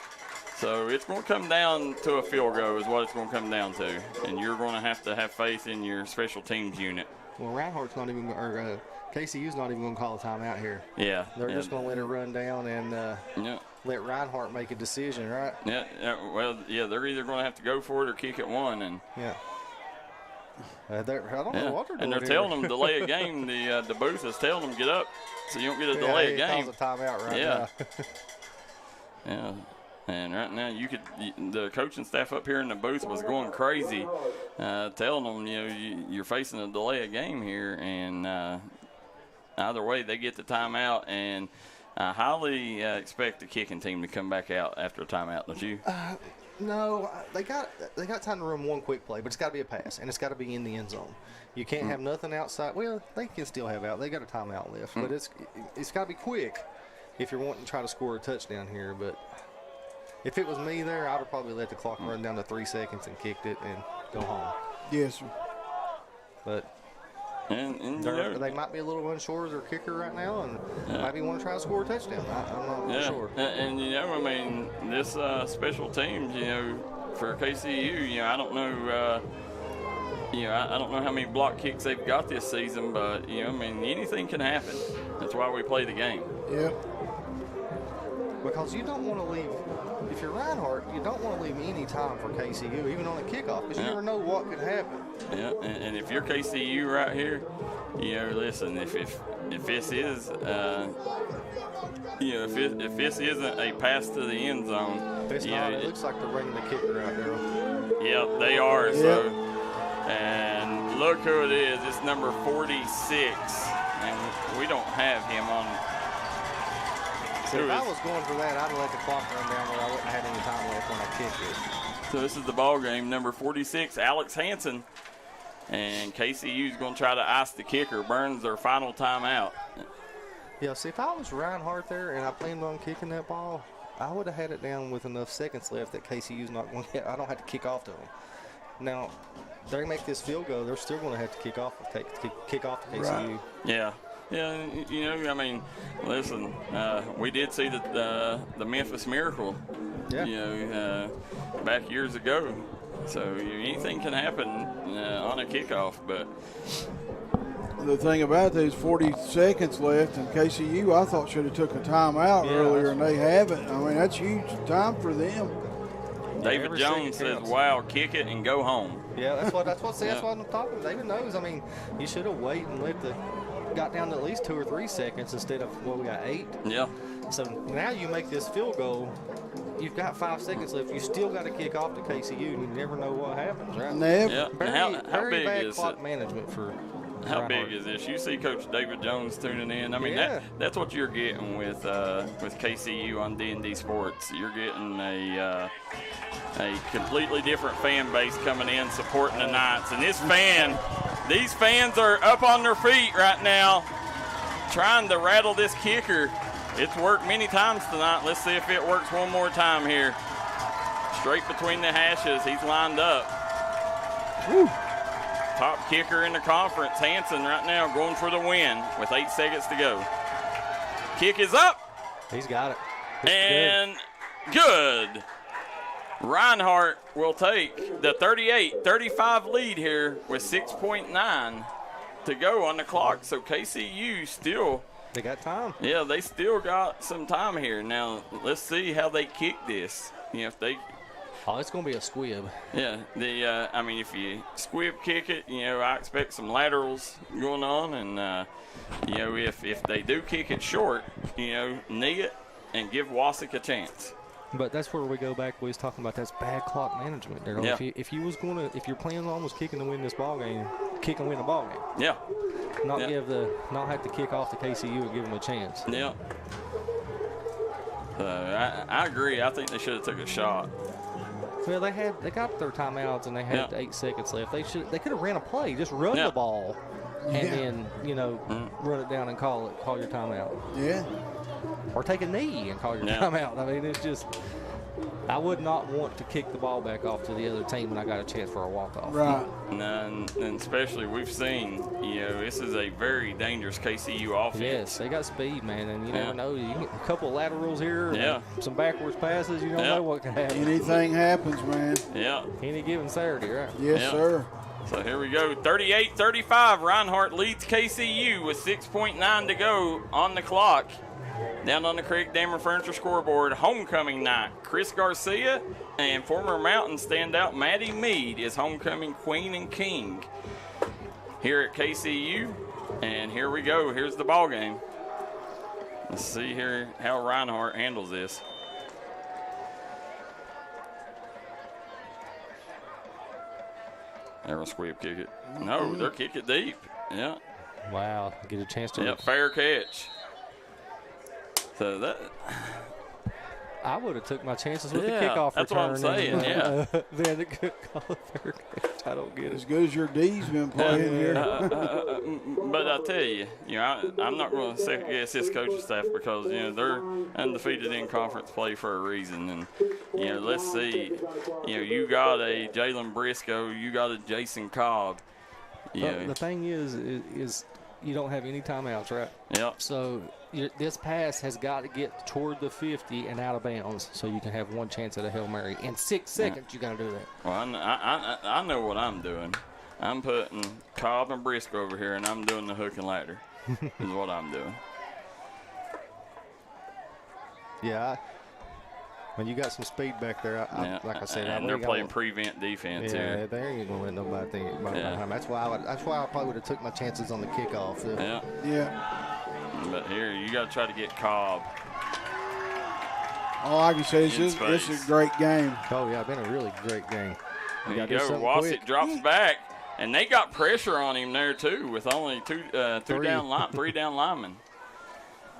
So it's going to come down to a field goal is what it's going to come down to. And you're going to have faith in your special teams unit. Well, Reinhardt's not even, or KCU's not even going to call a timeout here. Yeah. They're just going to let it run down and let Reinhardt make a decision, right? Yeah. Well, they're either going to have to go for it or kick it 1. And I don't know what they're doing. And they're telling them delay a game. The booth is telling them get up so you don't get a delay a game. Calls a timeout right now. Yeah. And right now, the coaching staff up here in the booth was going crazy, telling them, you're facing a delay of game here, and either way, they get the timeout, and I highly expect the kicking team to come back out after a timeout, don't you? No, they got time to run one quick play, but it's got to be a pass, and it's got to be in the end zone. You can't have nothing outside. Well, they can still have out. They got a timeout left, but it's got to be quick if you're wanting to try to score a touchdown here, but. If it was me there, I would have probably let the clock run down to 3 seconds and kicked it and go home. Yes, sir. But And they might be a little unsure as their kicker right now, and maybe want to try to score a touchdown. I'm not sure. And I mean, this special teams, for KCU, I don't know. I don't know how many block kicks they've got this season, but I mean, anything can happen. That's why we play the game. Yep. Because you don't want to leave. If you're Reinhardt, you don't want to leave any time for KCU, even on a kickoff, because you never know what could happen. Yeah, and if you're KCU right here, listen, if this is, if this isn't a pass to the end zone, It's not. It looks like they're bringing the kicker out there. Yep, they are. Yep. So, and look who it is. It's number 46, and we don't have him on. So if I was going for that, I'd have let the clock run down where I wouldn't have had any time left when I kicked it. So this is the ball game. Number 46, Alex Hansen. And KCU's going to try to ice the kicker. Burns their final timeout. Yeah, see, if I was Reinhardt there and I planned on kicking that ball, I would have had it down with enough seconds left that KCU's not going to get. I don't have to kick off to them. Now, they make this field goal, they're still going to have to kick off to KCU. Right. Yeah. Yeah, I mean, listen, we did see the Memphis Miracle, back years ago. So anything can happen on a kickoff. But the thing about it is 40 seconds left, and KCU I thought should have took a timeout earlier, and they haven't. I mean, that's huge time for them. David Jones says, "Wow, kick it and go home." Yeah, that's what I'm talking about. David knows. I mean, you should have waited and got down to at least 2 or 3 seconds instead of we got 8. Yeah. So now you make this field goal. You've got 5 seconds left. You still got to kick off to KCU. You never know what happens, right? Never. Yeah. Very big bad is clock management for. How big is this? You see Coach David Jones tuning in. I mean, that's what you're getting with KCU on D&D Sports. You're getting a completely different fan base coming in supporting the Knights. And these fans are up on their feet right now trying to rattle this kicker. It's worked many times tonight. Let's see if it works one more time here. Straight between the hashes. He's lined up. Woo. Top kicker in the conference, Hansen, right now going for the win with 8 seconds to go. Kick is up. He's got it. And good. Reinhardt will take the 38-35 lead here with 6.9 to go on the clock. So KCU still. They got time. Yeah, they still got some time here. Now, let's see how they kick this. If they. Oh, it's going to be a squib. Yeah, I mean, if you squib kick it, I expect some laterals going on, and if they do kick it short, knee it and give Wasik a chance. But that's where we go back. We was talking about that's bad clock management. Yeah. If your plan was kicking to win this ball game, kick and win the ball game. Yeah. Not have to kick off to KCU and give them a chance. Yeah. I agree. I think they should have took a shot. Well, they got their timeouts and they had 8 seconds left. They could have ran a play, just run the ball, and then run it down and call your timeout. Yeah. Or take a knee and call your timeout. I mean, it's just I would not want to kick the ball back off to the other team when I got a chance for a walk-off. Right. And especially we've seen, this is a very dangerous KCU offense. Yes, they got speed, man, and you never know. You get a couple of laterals here, some backwards passes, you don't know what can happen. Anything happens, man. Yeah. Any given Saturday, right? Yes, sir. So here we go, 38-35. Reinhardt leads KCU with 6.9 to go on the clock. Down on the Creek Damer Furniture scoreboard, homecoming night. Chris Garcia and former Mountain standout Maddie Mead is homecoming queen and king here at KCU. And here we go. Here's the ball game. Let's see here how Reinhardt handles this. They're going to squib kick it. No, they'll kick it deep. Yeah. Wow. Get a chance to. Yeah, fair catch. So that. I would have took my chances with the kickoff that's return. That's what I'm saying, yeah. Then it could call a fair catch. I don't get it. As good as your D's been playing here. But I tell you, I'm not going to second guess this coaching staff because, they're undefeated in conference play for a reason. And, let's see. You got a Jalen Briscoe. You got a Jason Cobb. Yeah. The thing is you don't have any timeouts, right? Yep. So this pass has got to get toward the 50 and out of bounds so you can have one chance at a Hail Mary. In 6 seconds, you got to do that. Well, I know what I'm doing. I'm putting Cobb and Briscoe over here, and I'm doing the hook and ladder is what I'm doing. Yeah. When you got some speed back there, like I said, and they're playing prevent defense here. Yeah, they ain't gonna let nobody think about it. That's why I probably would have took my chances on the kickoff. Yeah. But here you got to try to get Cobb. All I can say is this is a great game. Oh yeah, been a really great game. There you go. Wassick drops back, and they got pressure on him there too, with only three down linemen.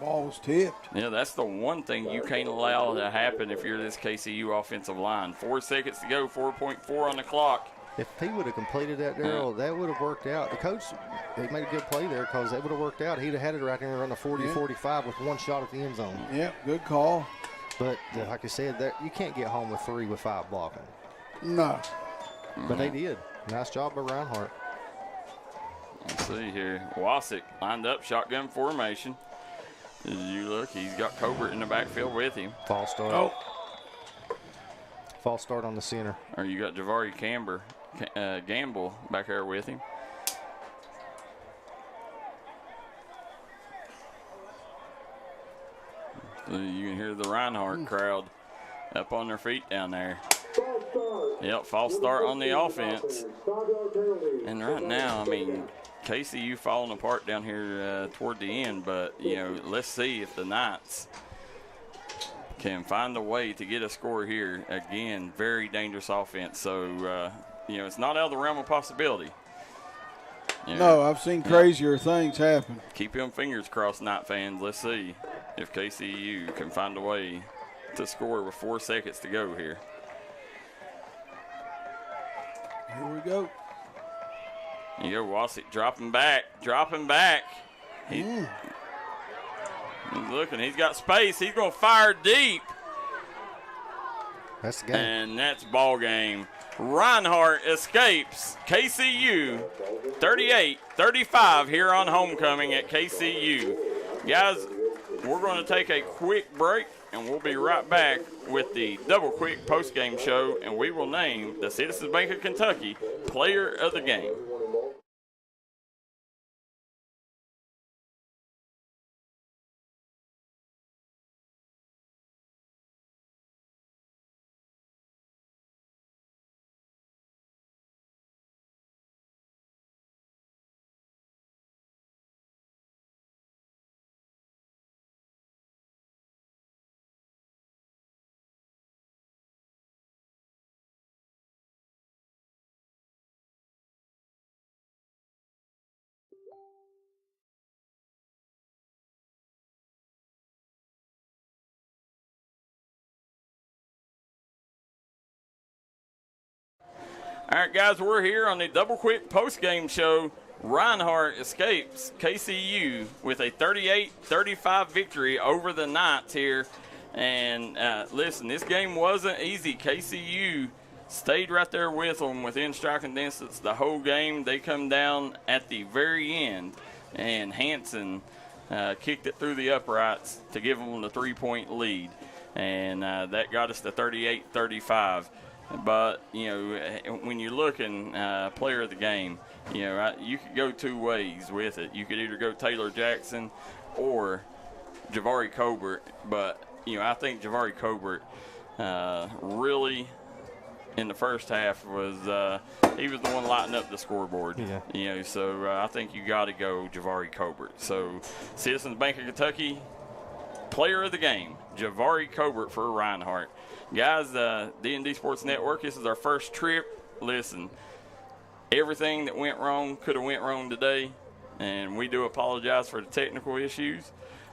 Ball was tipped. Yeah, that's the one thing you can't allow to happen if you're this KCU offensive line. 4 seconds to go, 4.4 on the clock. If he would have completed that, Darryl, that would have worked out. The coach, he made a good play there because that would have worked out. He'd have had it right there around the 40-45 with one shot at the end zone. Yeah, good call. But like I said, you can't get home with 3 with 5 blocking. No. But they did. Nice job by Reinhardt. Let's see here. Wassick lined up, shotgun formation. As you look, he's got Colbert in the backfield with him. False start. False start on the center. Or you got Javari Gamble back there with him. So you can hear the Reinhardt crowd up on their feet down there. Yep, false start on the offense. And right now, I mean, KCU falling apart down here toward the end, but, you know, let's see if the Knights can find a way to get a score here. Again, very dangerous offense. So, you know, it's not out of the realm of possibility. You know, no, I've seen crazier things happen. Keep them fingers crossed, Knight fans. Let's see if KCU can find a way to score with 4 seconds to go here. Here we go. You go, Wassick dropping back. He's looking. He's got space. He's going to fire deep. That's the game. And that's ball game. Reinhardt escapes. KCU 38-35 here on homecoming at KCU. Guys, we're going to take a quick break, and we'll be right back with the Double Quick postgame show, and we will name the Citizens Bank of Kentucky Player of the Game. All right, guys, we're here on the Double Quick postgame show. Reinhardt escapes KCU with a 38-35 victory over the Knights here. And listen, this game wasn't easy. KCU stayed right there with them within striking distance the whole game. They come down at the very end, and Hanson kicked it through the uprights to give them the 3-point lead. And that got us to 38-35. But, you know, when you're looking player of the game, you know, you could go 2 ways with it. You could either go Taylor Jackson or Javari Colbert. But, you know, I think Javari Colbert really in the first half was he was the one lighting up the scoreboard. Yeah. You know, so I think you got to go Javari Colbert. So Citizens Bank of Kentucky player of the game, Javari Colbert for Reinhardt. Guys, D&D Sports Network, this is our first trip. Listen, everything that went wrong could have went wrong today, and we do apologize for the technical issues.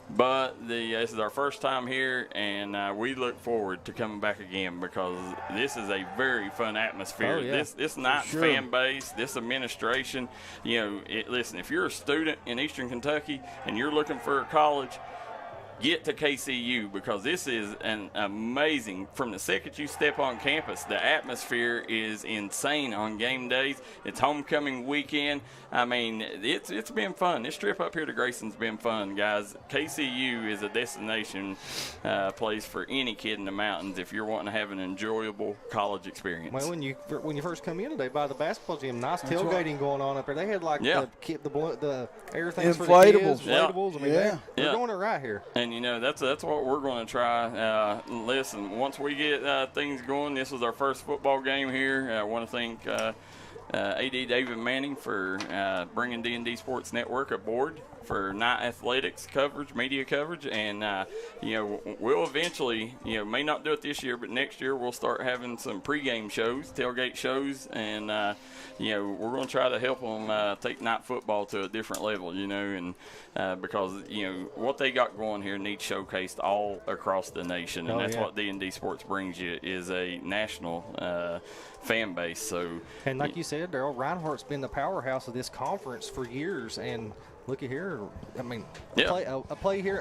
But this is our first time here, and we look forward to coming back again because this is a very fun atmosphere. Oh, yeah. This Knights fan base, this administration, you know, listen, if you're a student in Eastern Kentucky and you're looking for a college, get to KCU, because this is an amazing, from the second you step on campus, the atmosphere is insane on game days. It's homecoming weekend. I mean, it's been fun. This trip up here to Grayson's been fun, guys. KCU is a destination place for any kid in the mountains if you're wanting to have an enjoyable college experience. Well, when you first come in today by the basketball gym, nice tailgating going on up there. They had like the air things for the kids, inflatables. I mean, they're doing it right here. And you know, that's what we're going to try. Listen, once we get things going, this was our first football game here. I want to thank AD David Manning for bringing D&D Sports Network aboard for night athletics coverage, media coverage, and you know, we'll eventually, you know, may not do it this year, but next year we'll start having some pregame shows, tailgate shows, and you know, we're going to try to help them take night football to a different level, you know, and because you know what they got going here needs showcased all across the nation, and that's what D&D Sports brings you, is a national fan base. So, and like you said, Darryl, Reinhardt's been the powerhouse of this conference for years, and look at here. I mean, a play here.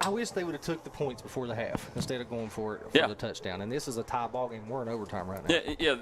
I wish they would have took the points before the half instead of going for it for the touchdown. And this is a tie ball game. We're in overtime right now. Yeah.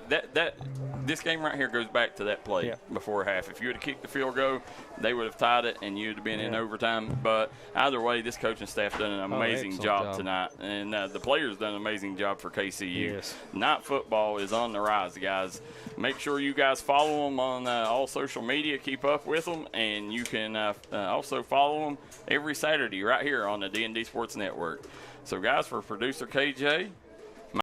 This game right here goes back to that play before half. If you would have kicked the field goal, they would have tied it, and you'd have been in overtime. But either way, this coaching staff done an amazing job tonight, and the players done an amazing job for KCU. Yes. Night football is on the rise, guys. Make sure you guys follow them on all social media. Keep up with them, and you can also follow them every Saturday right here on the D&D Sports Network. So, guys, for producer KJ,